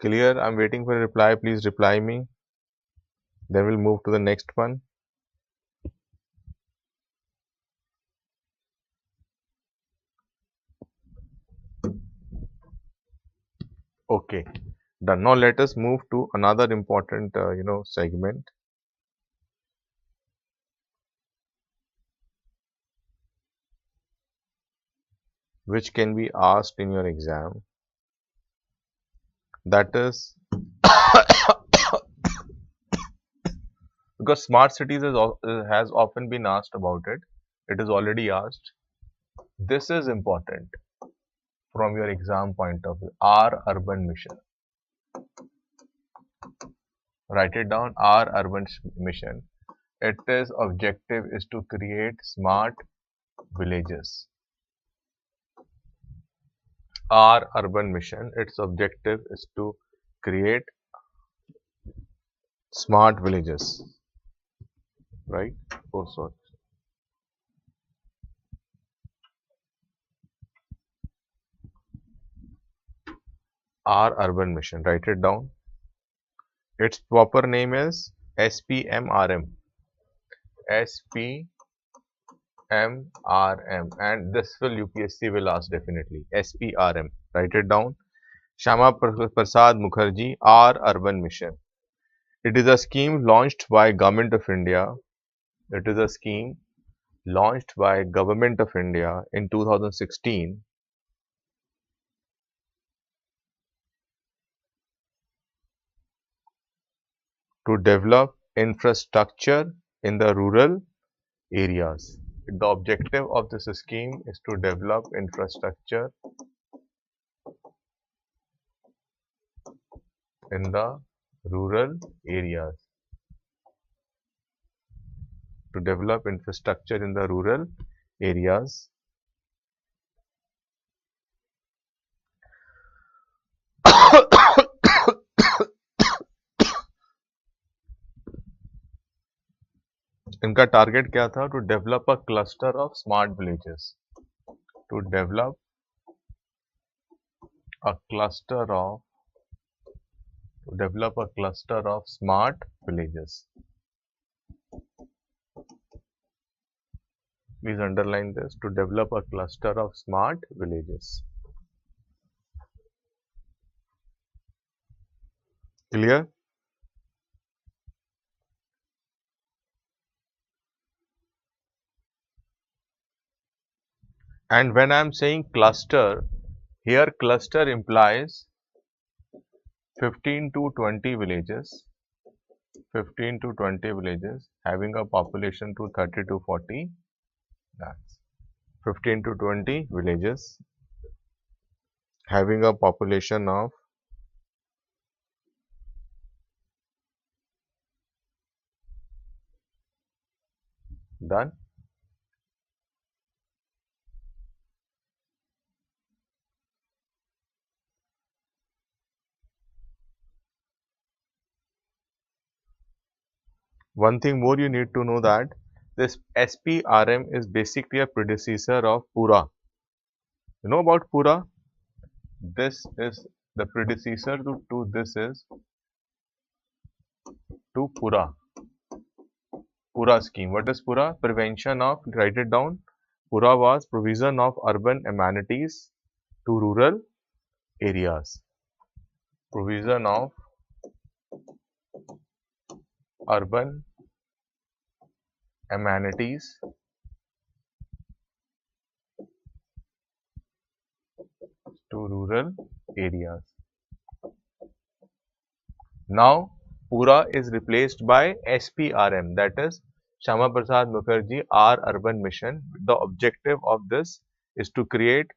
Clear? I'm waiting for a reply. Please reply me. Then we'll move to the next one. Okay. Done. Now let us move to another important, segment, which can be asked in your exam. That is because smart cities has often been asked about it. It is already asked. This is important from your exam point of view. Our urban mission. Write it down. Our urban mission. Its objective is to create smart villages. Our urban mission. Its objective is to create smart villages. Right? Oh, sorry. Our urban mission. Write it down. Its proper name is SPMRM. SPMRM, and this will UPSC will ask definitely. SPRM. Write it down. Shama Prasad Mukherjee, Our Urban Mission. It is a scheme launched by Government of India. It is a scheme launched by Government of India in 2016 to develop infrastructure in the rural areas. The objective of this scheme is to develop infrastructure in the rural areas. To develop infrastructure in the rural areas. इनका target क्या था? To develop a cluster of smart villages. To develop a cluster of smart villages. Please underline this. To develop a cluster of smart villages. Clear? And when I am saying cluster, here cluster implies 15 to 20 villages. 15 to 20 villages having a population to 30 to 40. That's 15 to 20 villages having a population of done. One thing more you need to know that this SPRM is basically a predecessor of Pura. You know about Pura? This is the predecessor to this is to Pura. Pura scheme. What is Pura? Prevention of, write it down. Pura was provision of urban amenities to rural areas. Provision of urban amenities to rural areas. Now, Pura is replaced by SPRM, that is Shama Prasad Mukherjee R Urban Mission. The objective of this is to create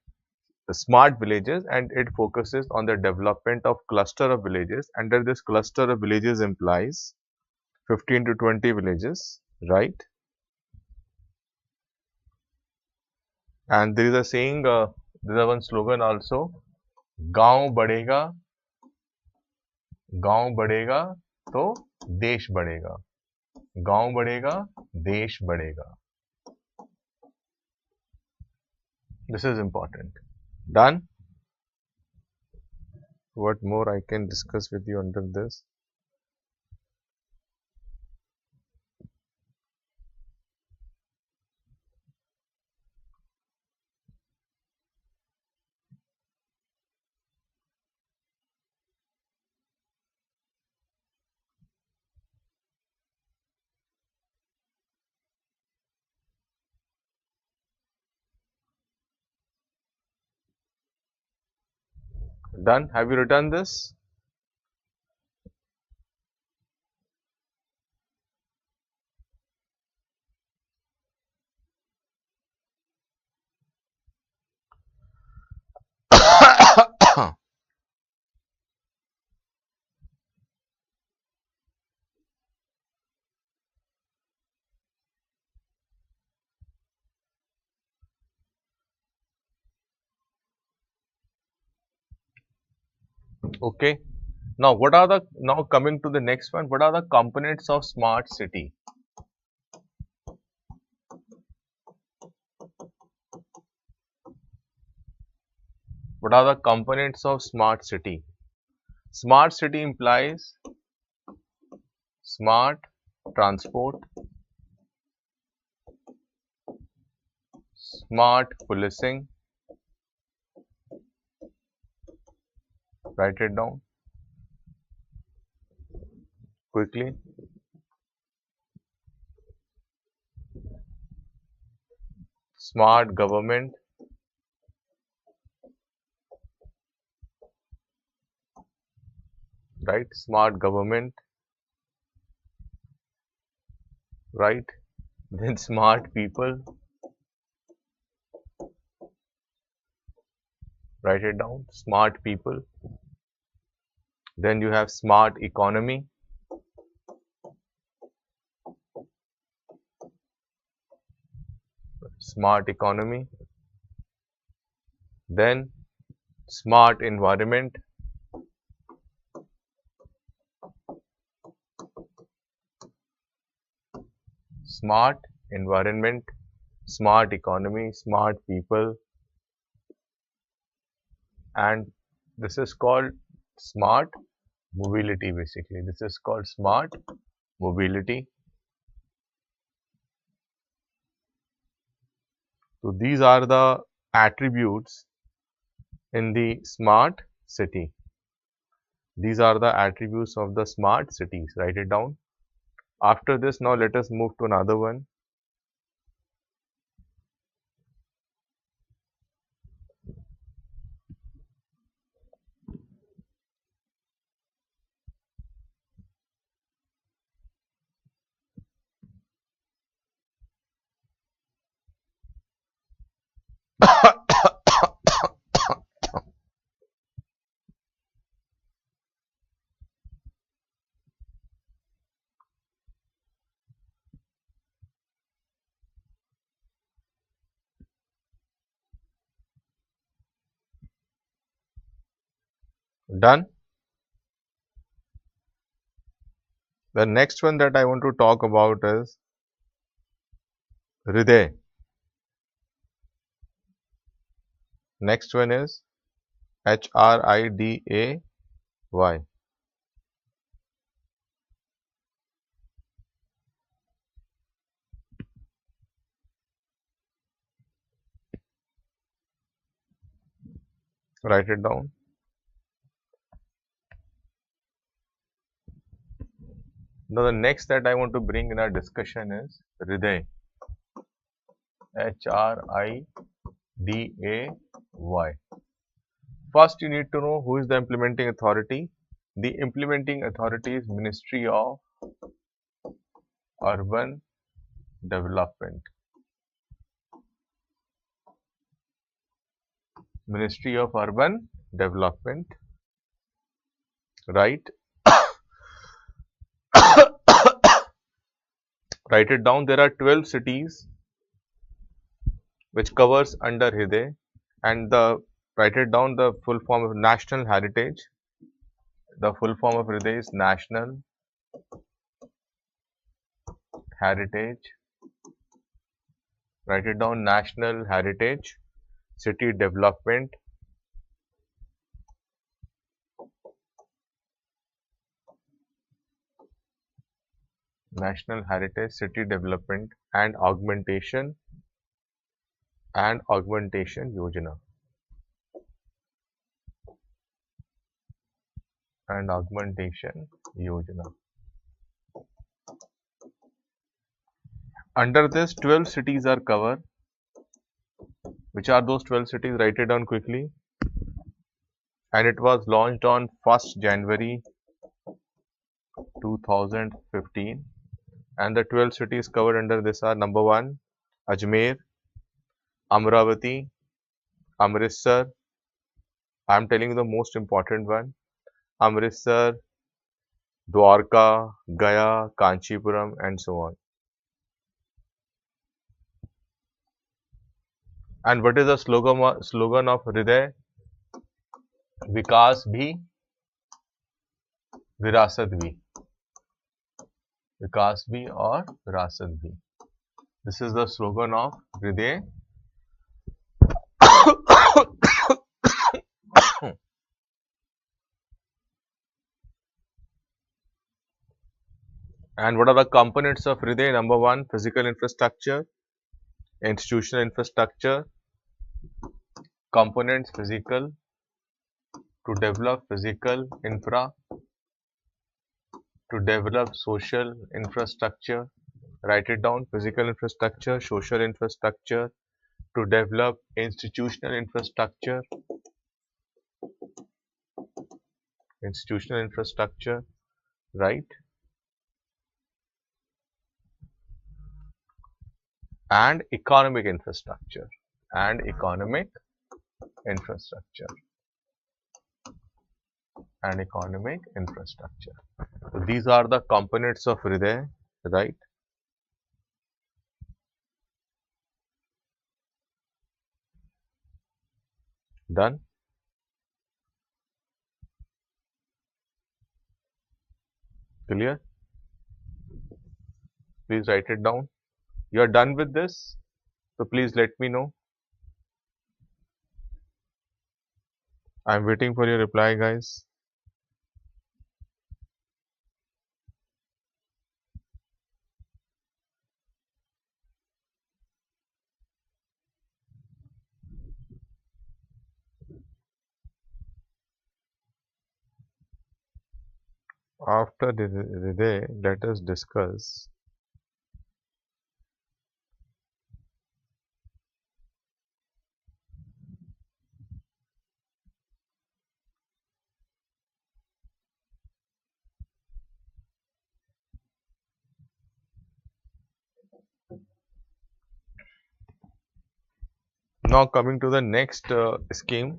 smart villages, and it focuses on the development of cluster of villages. Under this cluster of villages implies 15 to 20 villages, right? And there is a saying, there is one slogan also, गांव बढ़ेगा तो देश बढ़ेगा. गांव बढ़ेगा, देश बढ़ेगा. This is important. Done? What more I can discuss with you under this? Done? Have you written this? Okay. Now, coming to the next one, what are the components of smart city? What are the components of smart city? Smart city implies smart transport, smart policing, write it down quickly. Smart government, right? Smart government, right? Then smart people, Write it down. Smart people. Then you have smart economy. Smart economy. Then smart environment. Smart environment. Smart economy. Smart people. And this is called smart mobility basically. This is called smart mobility. So these are the attributes in the smart city. These are the attributes of the smart cities. Write it down. After this, now let us move to another one. Done. The next one that I want to talk about is Hriday. Next one is HRIDAY. Write it down. Now the next that I want to bring in our discussion is Hriday. HRIDAY. First, you need to know who is the implementing authority. The implementing authority is Ministry of Urban Development. Ministry of Urban Development. Right. Write it down. There are 12 cities which covers under Hriday, and write it down, the full form of National Heritage. The full form of Hriday is National Heritage. Write it down. National Heritage. City Development. National Heritage, City Development and Augmentation Yojana. And Augmentation Yojana. Under this, 12 cities are covered. Which are those 12 cities? Write it down quickly. And it was launched on 1st January 2015. And the 12 cities covered under this are: number 1, Ajmer, Amravati, Amritsar. I am telling you the most important one: Amritsar, Dwarka, Gaya, Kanchipuram, and so on. And what is the slogan of Hriday? Vikas bhi, Virasat bhi. Vikas bhi or Virasat bhi. This is the slogan of Hriday. And what are the components of Hriday? Number 1, physical infrastructure, institutional infrastructure. Components: physical, to develop physical infra, to develop social infrastructure. Write it down: physical infrastructure, social infrastructure, to develop institutional infrastructure. Institutional infrastructure, right? And economic infrastructure. And economic infrastructure and economic infrastructure. So these are the components of Hriday, right? Done? Clear? Please write it down. You are done with this? So please let me know. I am waiting for your reply, guys. After Hriday, let us discuss. Now coming to the next scheme.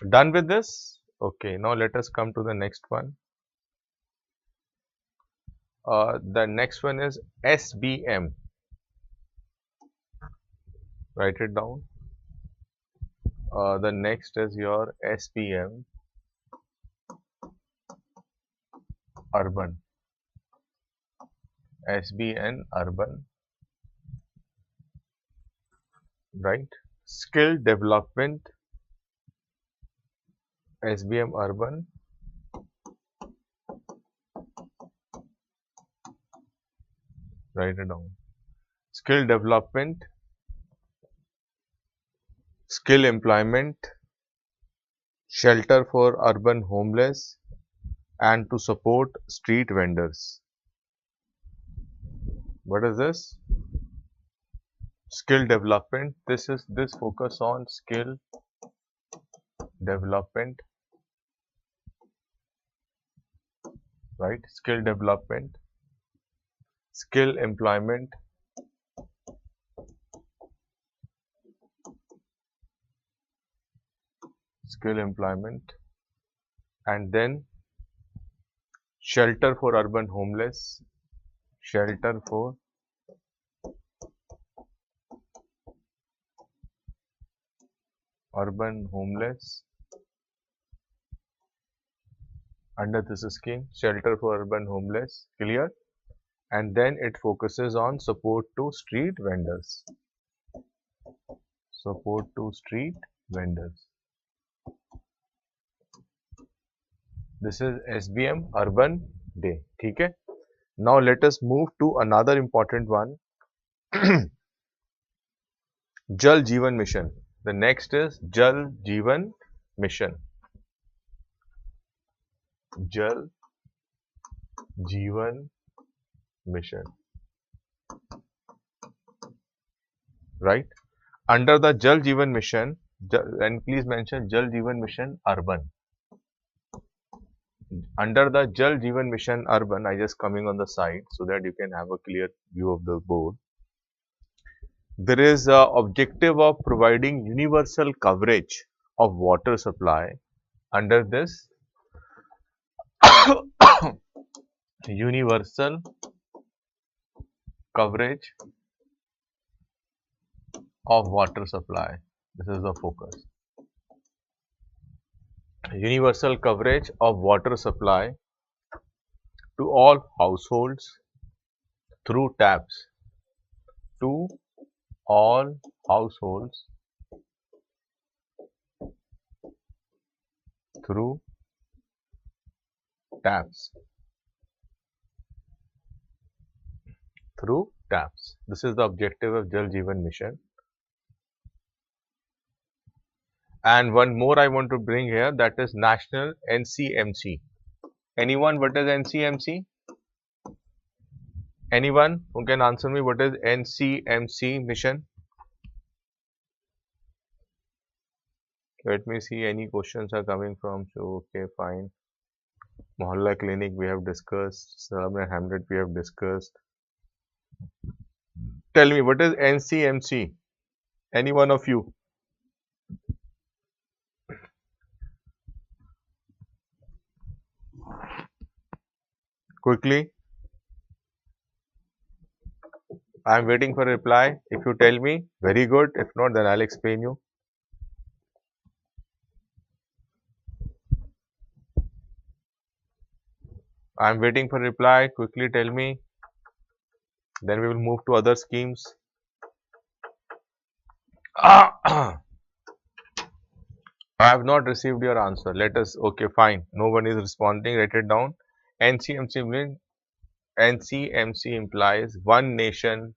Done with this? Okay, now let us come to the next one. The next one is SBM. Write it down. The next is your SBM urban. SBN urban, right? Skill development, SBM urban, write it down. Skill development, skill employment, shelter for urban homeless, and to support street vendors. What is this? Skill development. This focus on skill development, right? Skill development, skill employment, skill employment, and then shelter for urban homeless, shelter for urban homeless under this scheme, shelter for urban homeless, clear? And then it focuses on support to street vendors, support to street vendors. This is SBM urban day, okay? Now let us move to another important one. Jal Jeevan Mission. The next is Jal Jeevan Mission. Jal Jeevan Mission. Right? Under the Jal Jeevan Mission, and please mention Jal Jeevan Mission Urban. Under the Jal Jeevan Mission Urban, I just coming on the side so that you can have a clear view of the board. There is a objective of providing universal coverage of water supply under this universal coverage of water supply. This is the focus. Universal coverage of water supply to all households through taps. To all households through taps. Through taps. This is the objective of Jal Jeevan Mission. And one more I want to bring here, that is National NCMC. Anyone, what is NCMC? Anyone who can answer me what is NCMC mission? Let me see, any questions are coming from. So, okay, fine. Mohalla Clinic we have discussed. Salam and Hamlet we have discussed. Tell me, what is NCMC? Any one of you? Quickly. I am waiting for a reply. If you tell me, very good. If not, then I'll explain you. I am waiting for a reply. Quickly tell me. Then we will move to other schemes. I have not received your answer. Let us. Okay, fine. No one is responding. Write it down. NCMC means NCMC implies one nation,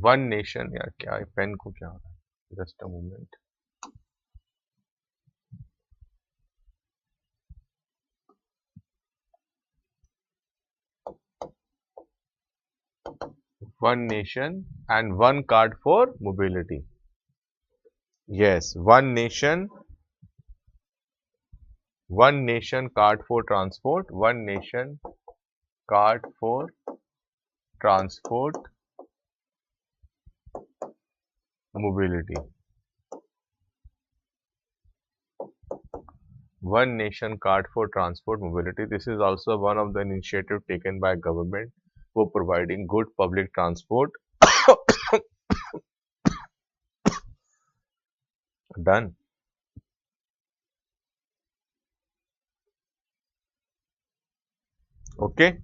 one nation. यार क्या है pen को क्या हो रहा है? Just a moment. One nation and one card for mobility. Yes, one nation card for transport, one nation card for transport mobility. One nation card for transport mobility. This is also one of the initiatives taken by government for providing good public transport. Done. Okay.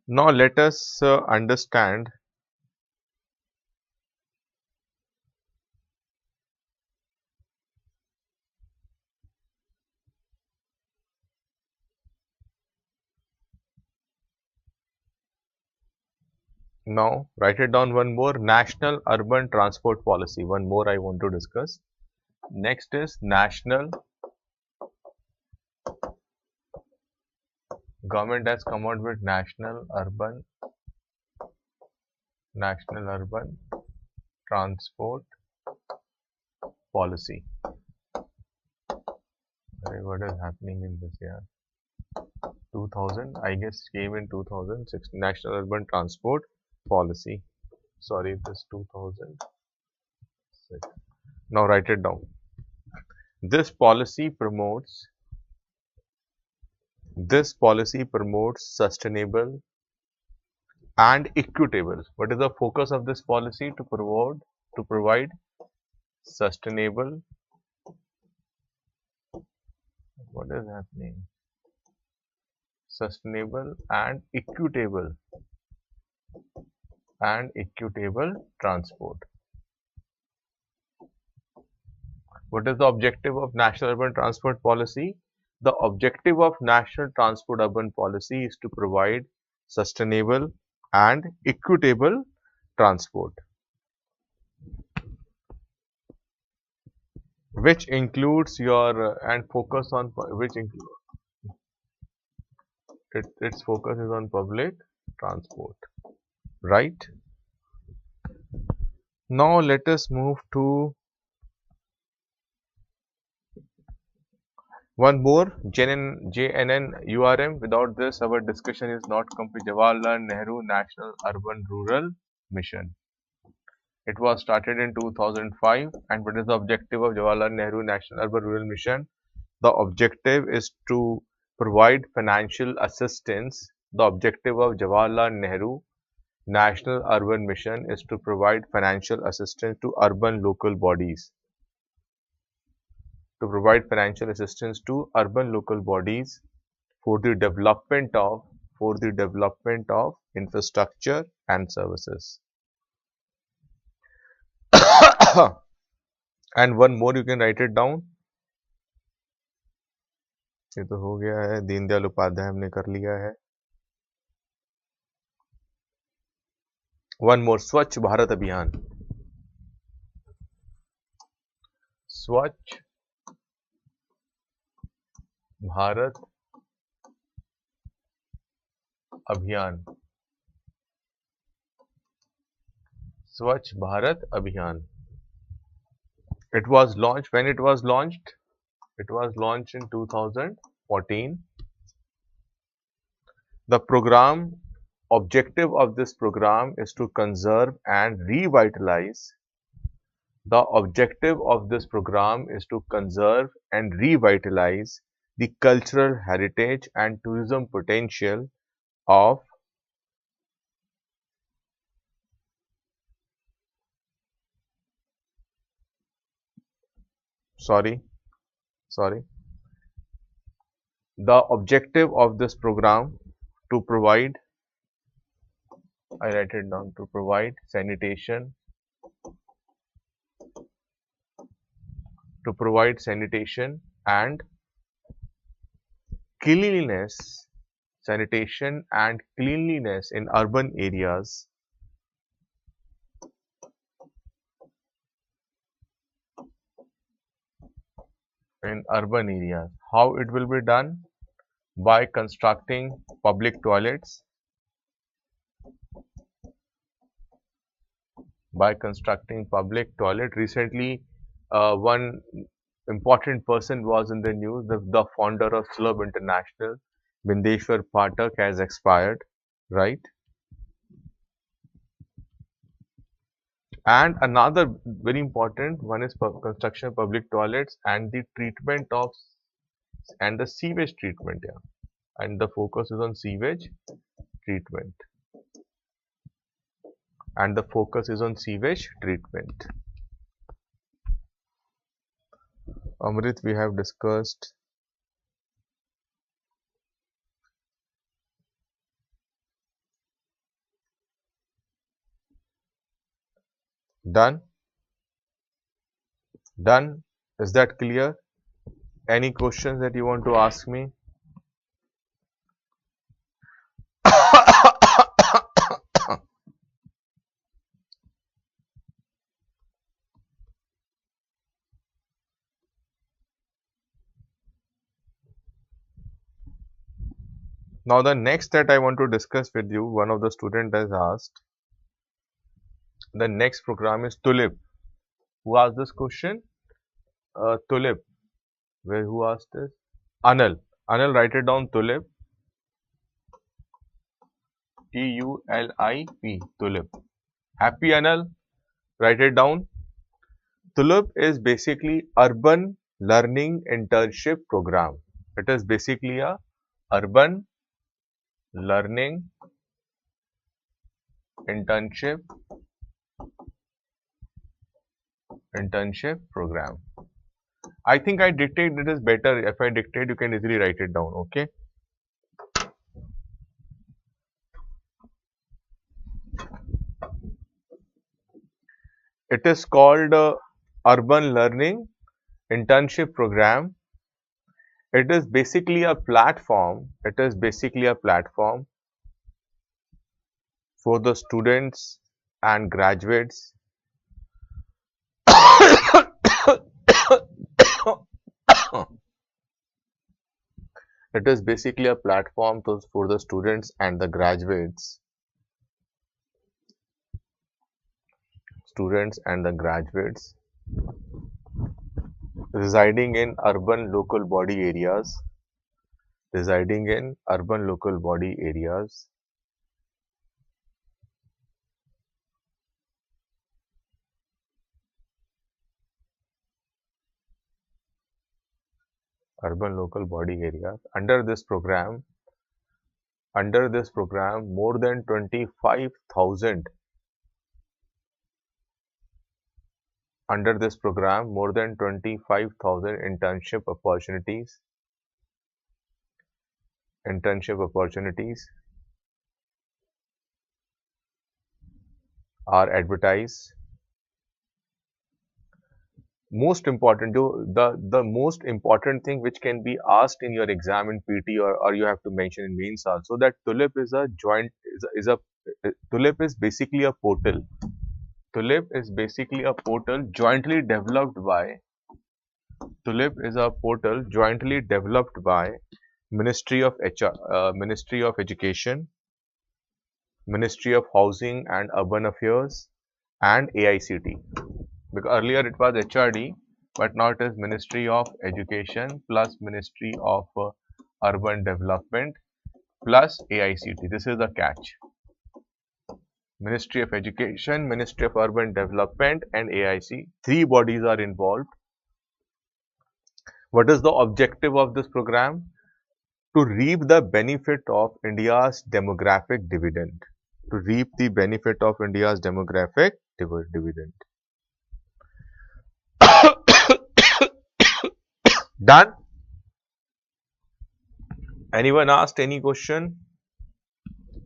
Now let us understand now. Write it down one more. National Urban Transport Policy. One more I want to discuss. Next is National. Government has come out with National Urban Transport Policy. What is happening in this year? 2000, I guess, came in 2006. National Urban Transport Policy. Sorry, this 2006. Now write it down. This policy promotes sustainable and equitable. What is the focus of this policy? To provide sustainable. What is happening? Sustainable and equitable transport. What is the objective of National Urban Transport Policy? The objective of National Transport Urban Policy is to provide sustainable and equitable transport, which includes your and focus on which include its focus is on public transport, right? Now let us move to one more, JNNURM. Without this, our discussion is not complete. Jawaharlal Nehru National Urban Rural Mission. It was started in 2005. And what is the objective of Jawaharlal Nehru National Urban Rural Mission? The objective is to provide financial assistance. The objective of Jawaharlal Nehru National Urban Mission is to provide financial assistance to urban local bodies. For the development of infrastructure and services. And one more, you can write it down. ये तो हो गया है, दीनदयाल उपाध्याय हमने कर लिया है. One more, स्वच्छ भारत अभियान. स्वच्छ भारत अभियान. स्वच्छ भारत अभियान. It was launched, when it was launched? It was launched in 2014. The program, objective of this program is to conserve and revitalize. The objective of this program is to conserve and revitalize the cultural heritage and tourism potential of, sorry, sorry. The objective of this program to provide, I write it down, to provide sanitation, and cleanliness, sanitation and cleanliness in urban areas, How it will be done? By constructing public toilets, Recently, one important person was in the news, the founder of Sulabh International, Bindeshwar Pathak, has expired, right? And another very important one is construction of public toilets and the treatment of, and the sewage treatment, yeah. And the focus is on sewage treatment. Amrit, we have discussed. Done? Done? Is that clear? Any questions that you want to ask me? Now the next that I want to discuss with you, one of the student has asked, the next program is Tulip. Who asked this question? Tulip. Who asked this? Anil. Anil, write it down, Tulip. Tulip. Tulip. Happy Anil? Write it down. Tulip is basically urban learning internship program. It is basically a urban learning internship program. I think I dictate, it is better if I dictate, you can easily write it down, okay? It is called Urban Learning Internship Program. It is basically a platform. For the students and graduates it is basically a platform for the students and the graduates residing in urban local body areas, Under this program, more than 25,000 internship opportunities are advertised. Most important, the most important thing which can be asked in your exam in PT, or you have to mention in mains also, that Tulip is a joint Tulip is basically a portal. Jointly developed by Ministry of Education, Ministry of Housing and Urban Affairs, and AICT. because earlier it was HRD, but now it is Ministry of Education plus Ministry of Urban Development plus AICT. This is the catch. Ministry of Education, Ministry of Urban Development and AIC. Three bodies are involved. What is the objective of this program? To reap the benefit of India's demographic dividend. To reap the benefit of India's demographic dividend. Done? Anyone asked any question?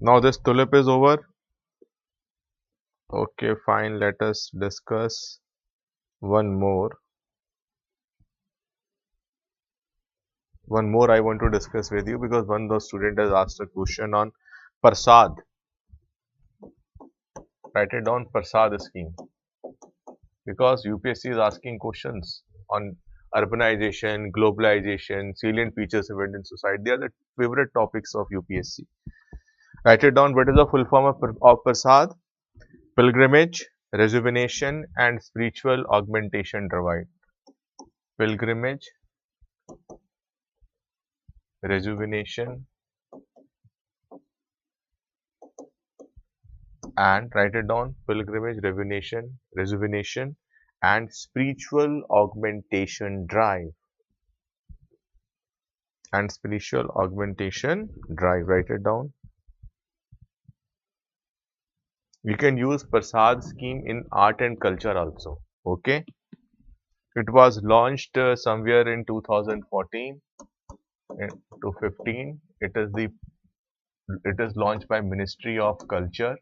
Now this tulip is over. Okay, fine. Let us discuss one more. One more I want to discuss with you, because one of the student has asked a question on Prasad. Write it down, Prasad scheme. Because UPSC is asking questions on urbanization, globalization, salient features of Indian society. They are the favorite topics of UPSC. Write it down. What is the full form of Prasad? Pilgrimage, rejuvenation and spiritual augmentation drive. Pilgrimage, rejuvenation and write it down, pilgrimage, rejuvenation and spiritual augmentation drive. And spiritual augmentation drive, write it down. You can use Prasad scheme in art and culture also. Okay. It was launched somewhere in 2014 to 15. It is launched by Ministry of Culture.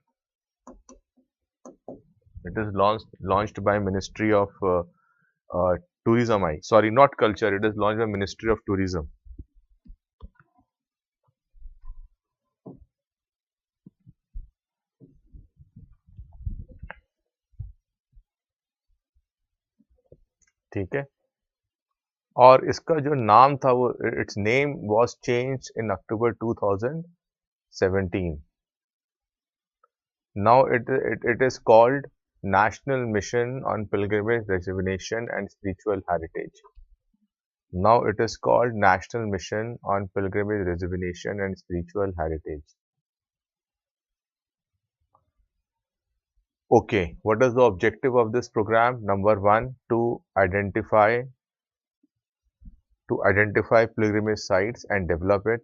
It is launched by Ministry of Tourism. Sorry, not culture. It is launched by Ministry of Tourism. ठीक है. और इसका जो नाम था वो its name was changed in October 2017. Now it is called National Mission on Pilgrimage, Rejuvenation and Spiritual Heritage. Now it is called National Mission on Pilgrimage, Rejuvenation and Spiritual Heritage. Okay, what is the objective of this program? Number one, to identify pilgrimage sites and develop it.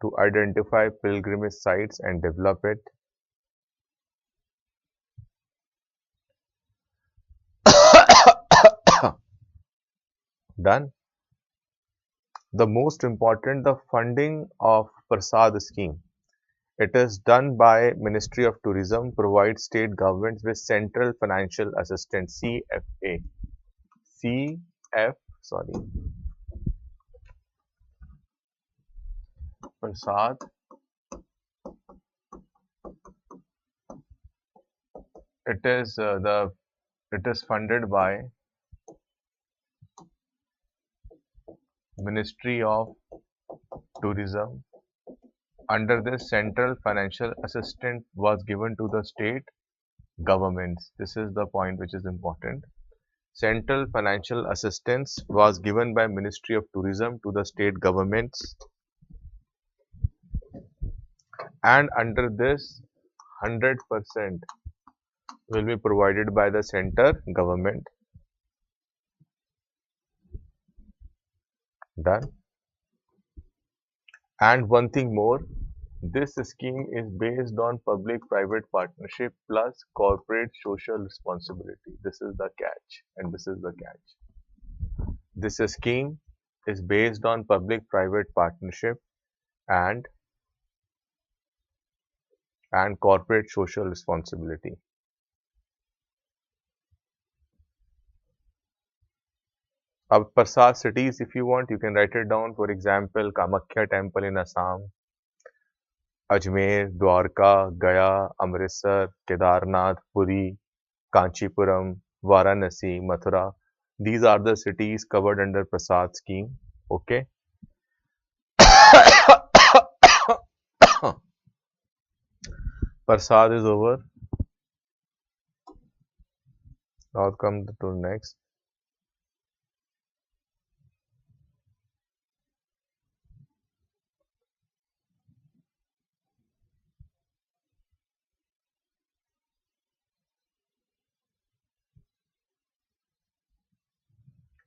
To identify pilgrimage sites and develop it. Done. The most important, the funding of Prasad scheme. It is done by Ministry of Tourism, provides state governments with central financial assistance, CFA. Prasad. It is funded by Ministry of Tourism. Under this, central financial assistance was given to the state governments. This is the point which is important. Central financial assistance was given by Ministry of Tourism to the state governments, and under this 100% will be provided by the center government. Done. And one thing more, this scheme is based on public-private partnership plus corporate social responsibility. This is the catch, and this is the catch. This scheme is based on public-private partnership and corporate social responsibility. Prasad cities, if you want, you can write it down. For example, Kamakhya temple in Assam, Ajmer, Dwarka, Gaya, Amritsar, Kedarnath, Puri, Kanchipuram, Varanasi, Mathura. These are the cities covered under Prasad scheme. Okay. Prasad is over. Now come to next.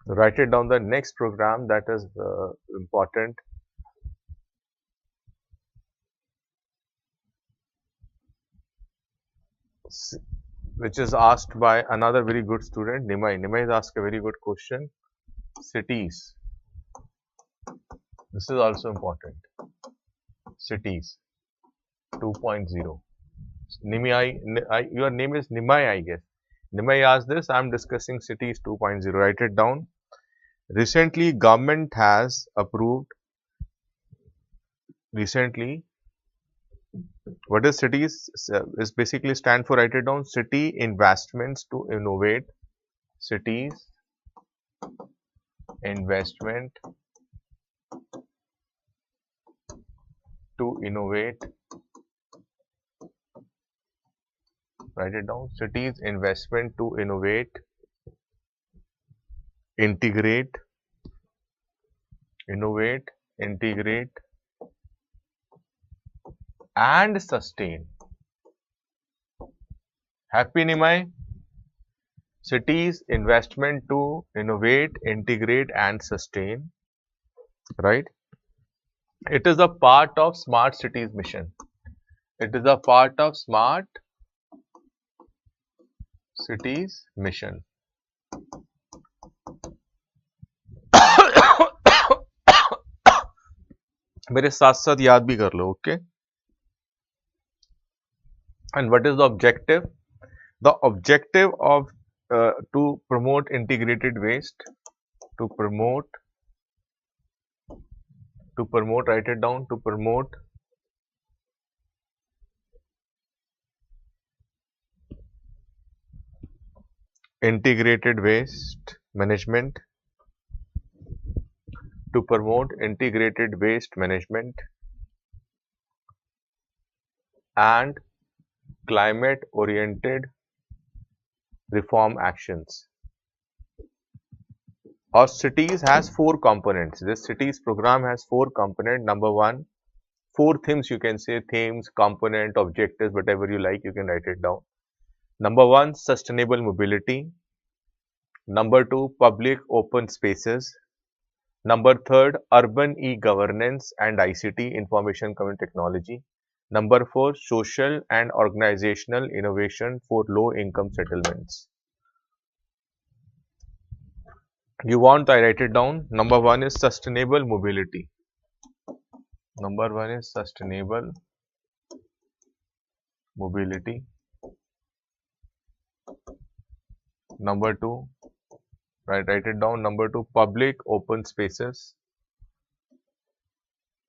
Write it down, the next program that is important, which is asked by another very good student, Nimai. Nimai has asked a very good question. Cities. This is also important. Cities 2.0. Nimai, your name is Nimai, I guess. Nimai asked this. I am discussing cities 2.0. Write it down. Recently, government has approved. Recently, what is cities? Is basically stand for, write it down. City investments to innovate. Cities investment to innovate. Write it down. Cities investment to innovate, integrate, integrate, and sustain. Happy Nimai? Cities investment to innovate, integrate, and sustain. Right? It is a part of Smart Cities mission. It is a part of Smart Cities mission. मेरे साथ साथ याद भी कर लो, okay? And what is the objective? The objective of to promote integrated waste, to promote, write it down, to promote integrated waste management, to promote integrated waste management and climate oriented reform actions. Our cities has 4 components. This cities program has 4 components. Number 1, 4 themes, you can say themes, component, objectives, whatever you like, you can write it down. Number 1, sustainable mobility. Number 2, public open spaces. Number 3, urban e-governance and ICT, information communication technology. Number 4, social and organizational innovation for low income settlements. You want, I write it down. Number 1 is sustainable mobility. Number 1 is sustainable mobility. Number 2, write it down. Number 2, public open spaces.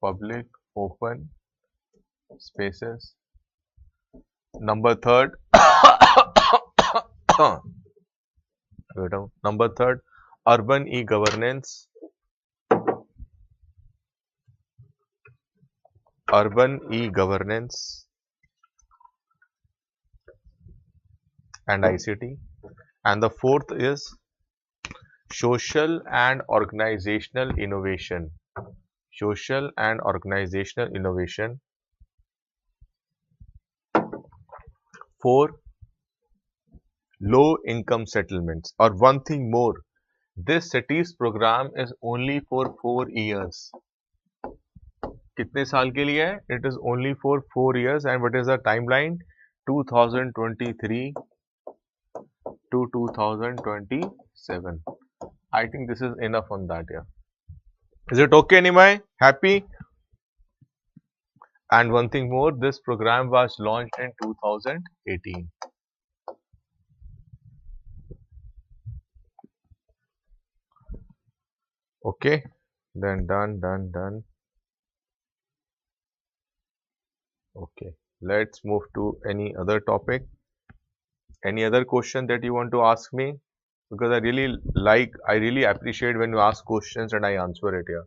Public open spaces. Number 3, number 3, urban e-governance. Urban e-governance and ICT. And the 4th is social and organizational innovation. Social and organizational innovation for low income settlements. Or one thing more, this cities program is only for 4 years. कितने साल के लिए है? It is only for 4 years. And what is the timeline? 2023 to 2027. I think this is enough on that, yeah. Is it okay, Nimai? Happy? And one thing more, this program was launched in 2018. Okay, then done. Okay, let's move to any other topic. Any other question that you want to ask me? Because I really appreciate when you ask questions and I answer it here.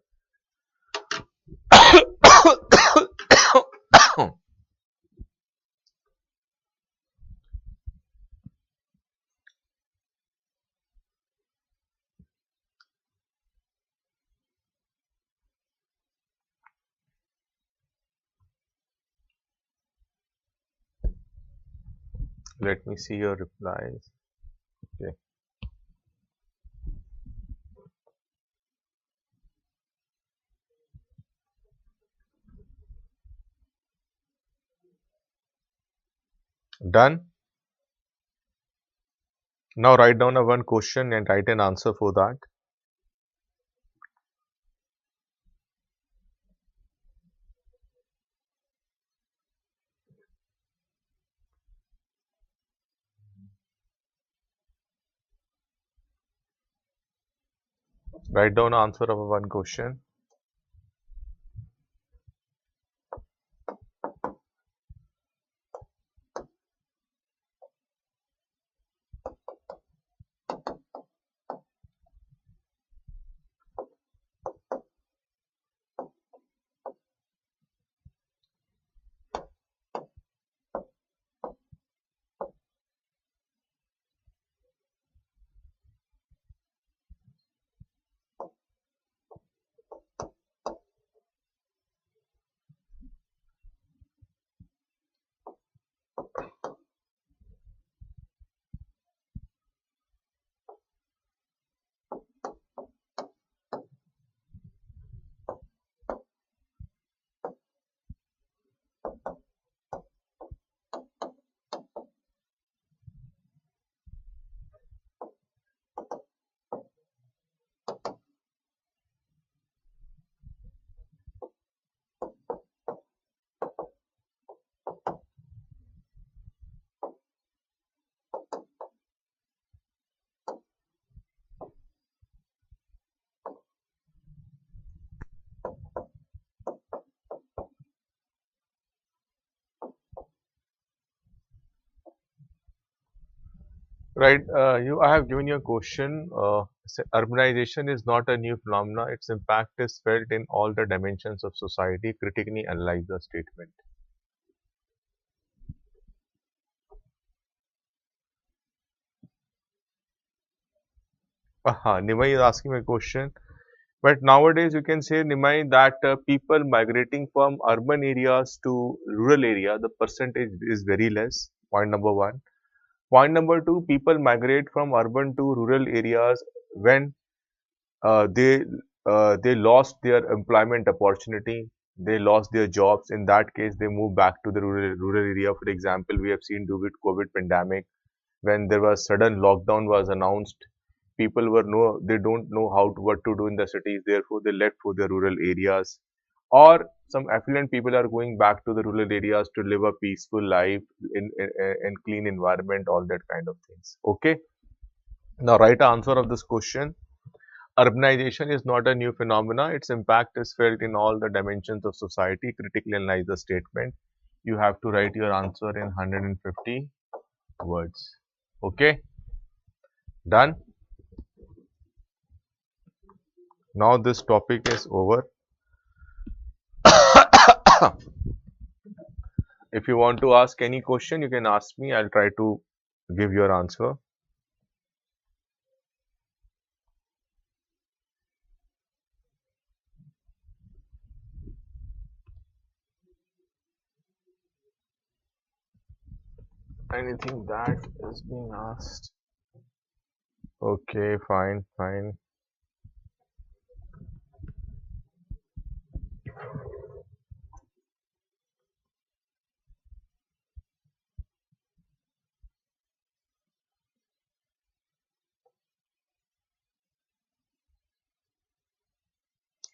Let me see your replies. Okay. Done. Now write down a one question and write an answer for that. Write down answer of a one question. Right. I have given you a question. Urbanization is not a new phenomena. Its impact is felt in all the dimensions of society. Critically analyze the statement. Nimai is asking me a question. But nowadays, you can say, Nimai, that people migrating from urban areas to rural area, the percentage is very less. Point number one. Point number two, people migrate from urban to rural areas when uh, they they lost their employment opportunity, they lost their jobs. In that case, they move back to the rural area. For example, we have seen due with COVID pandemic, when there was sudden lockdown was announced, people were no they don't know how to what to do in the cities, therefore they left for the rural areas. Or some affluent people are going back to the rural areas to live a peaceful life in clean environment, all that kind of things. Okay, now right answer of this question: urbanization is not a new phenomena. Its impact is felt in all the dimensions of society. Critically analyze the statement. You have to write your answer in 150 words. Okay, done. Now this topic is over. If you want to ask any question, you can ask me. I'll try to give your answer. Anything that is being asked. Okay, fine, fine.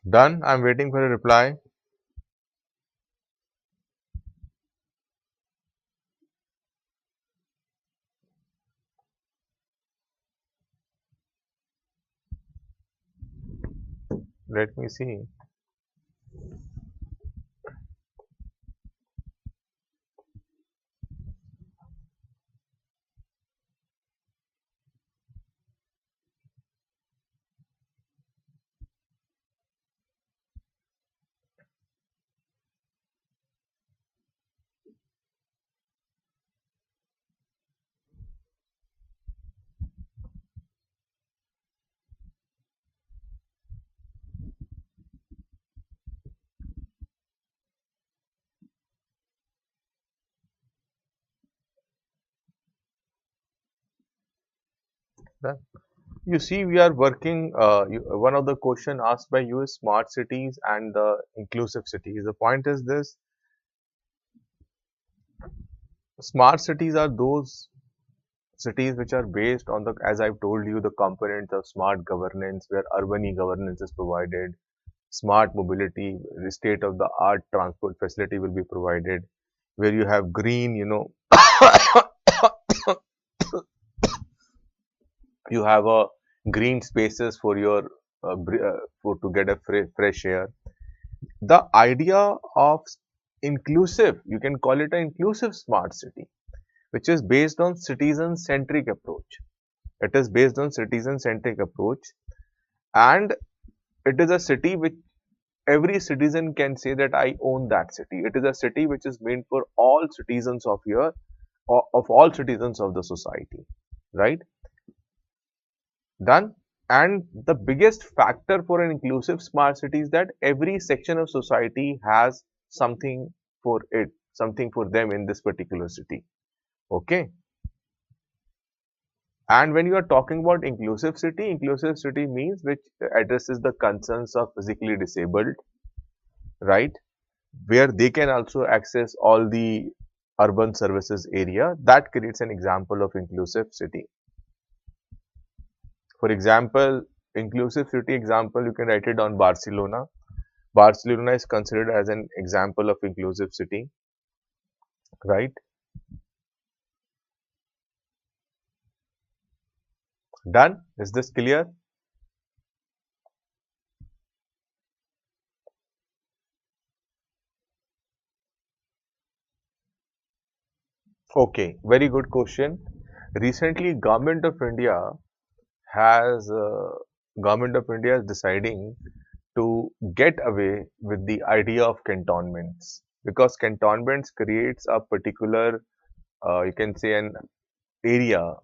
Done. I'm waiting for a reply. Let me see. Done. You see, we are working. One of the question asked by you is smart cities and the inclusive cities. The point is this: smart cities are those cities which are based on the, as I've told you, the components of smart governance, where urban e-governance is provided, smart mobility, the state of the art transport facility will be provided, where you have green, you have a green spaces for your for to get a fresh air. The idea of inclusive, you can call it an inclusive smart city, which is based on citizen centric approach. It is based on citizen centric approach, and it is a city which every citizen can say that I own that city. It is a city which is meant for all citizens of your, of all citizens of the society, right? Done. And the biggest factor for an inclusive smart city is that every section of society has something for it, something for them in this particular city. Okay. And when you are talking about inclusive city means which addresses the concerns of physically disabled, right? Where they can also access all the urban services area. That creates an example of inclusive city. For example, inclusive city example, you can write it on Barcelona. Barcelona is considered as an example of inclusive city, right? Done. Is this clear? Okay, very good question. Recently, Government of India is deciding to get away with the idea of cantonments, because cantonments creates a particular, you can say, an area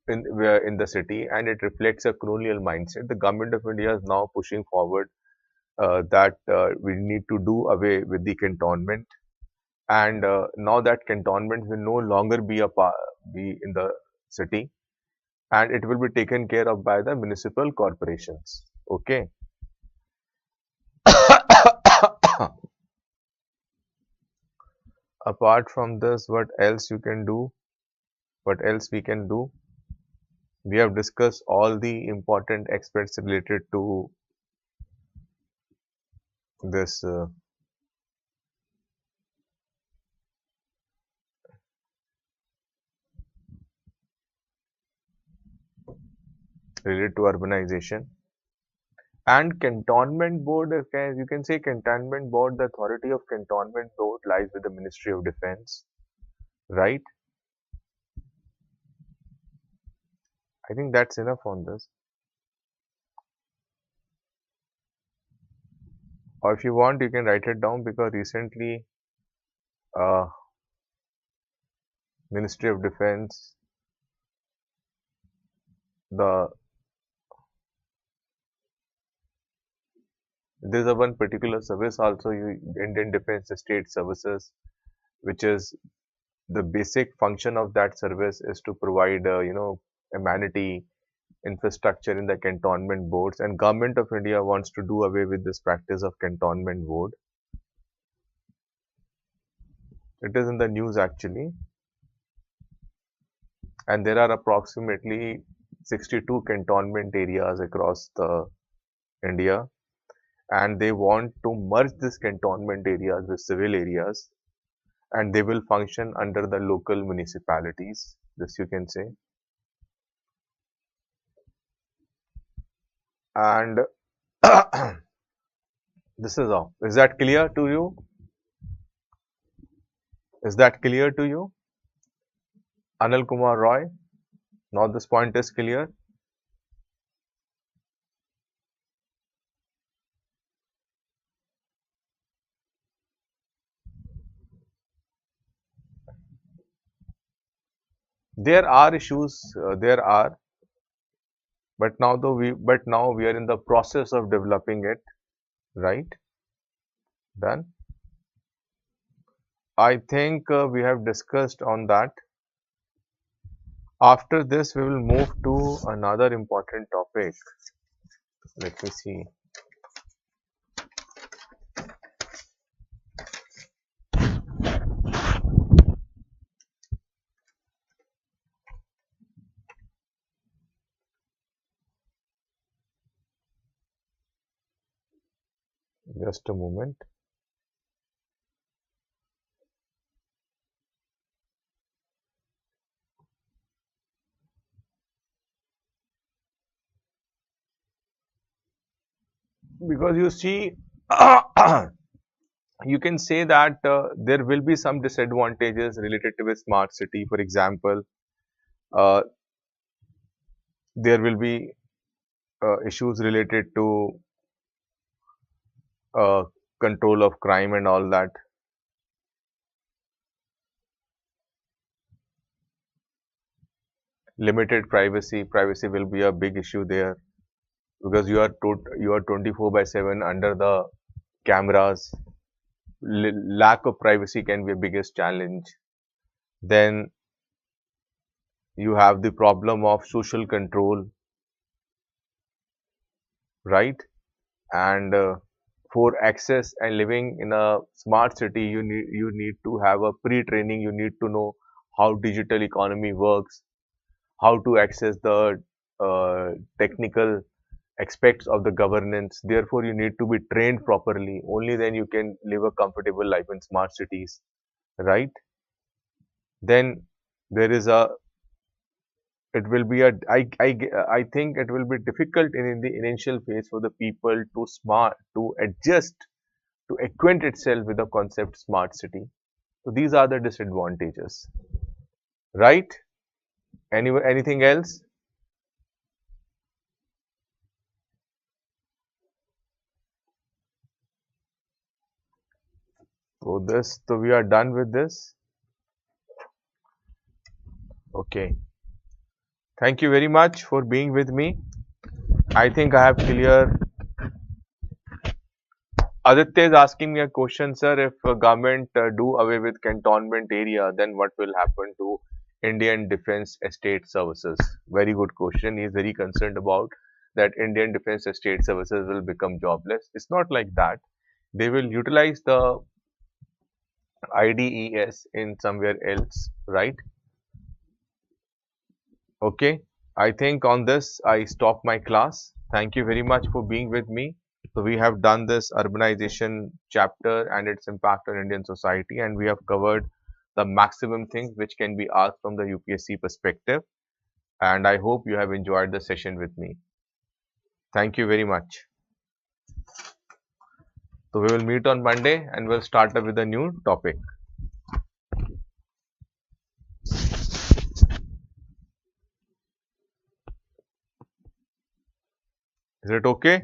in the city, and it reflects a colonial mindset. The Government of India is now pushing forward that we need to do away with the cantonment, and now that cantonments will no longer be in the city, and it will be taken care of by the municipal corporations. Okay. Apart from this, what else you can do? What else we can do? We have discussed all the important aspects related to this, related to urbanization. And cantonment board, you can say cantonment board, the authority of cantonment board lies with the Ministry of Defense, right? I think that's enough on this. Or if you want, you can write it down, because recently, uh, Ministry of Defense, the there's a one particular service also, Indian Defense State Services, which is the basic function of that service is to provide, amenity infrastructure in the cantonment boards, and Government of India wants to do away with this practice of cantonment board. It is in the news actually, and there are approximately 62 cantonment areas across the India, and they want to merge this cantonment areas with civil areas, and they will function under the local municipalities. This you can say. And this is all. Is that clear to you? Is that clear to you? Anil Kumar Roy? Now this point is clear. There are issues, there are, but now we are in the process of developing it, right? Done. I think we have discussed on that. After this, we will move to another important topic. Let me see. Just a moment. Because you see, you can say that there will be some disadvantages related to a smart city. For example, uh, there will be issues related to uh, control of crime and all that. Limited privacy will be a big issue there because you are 24/7 under the cameras. Lack of privacy can be a biggest challenge. Then you have the problem of social control, right? And for access and living in a smart city, you need to have a pre-training. You need to know how digital economy works, how to access the technical aspects of the governance. Therefore, you need to be trained properly. Only then you can live a comfortable life in smart cities, right? Then there is a it will be a I think it will be difficult in the initial phase for the people to adjust, to acquaint itself with the concept smart city. So these are the disadvantages, right? Anything else? So we are done with this. Okay. Thank you very much for being with me. I think I have clear. Aditya is asking me a question, sir. If government do away with cantonment area, then what will happen to Indian Defence Estate Services? Very good question. He is very concerned about that Indian Defence Estate Services will become jobless. It's not like that. They will utilize the IDES in somewhere else, right? Okay. I think on this I stop my class. Thank you very much for being with me. So we have done this urbanization chapter and its impact on Indian society, and we have covered the maximum things which can be asked from the UPSC perspective. And I hope you have enjoyed the session with me. Thank you very much. So we will meet on Monday and we'll start up with a new topic. Is it okay?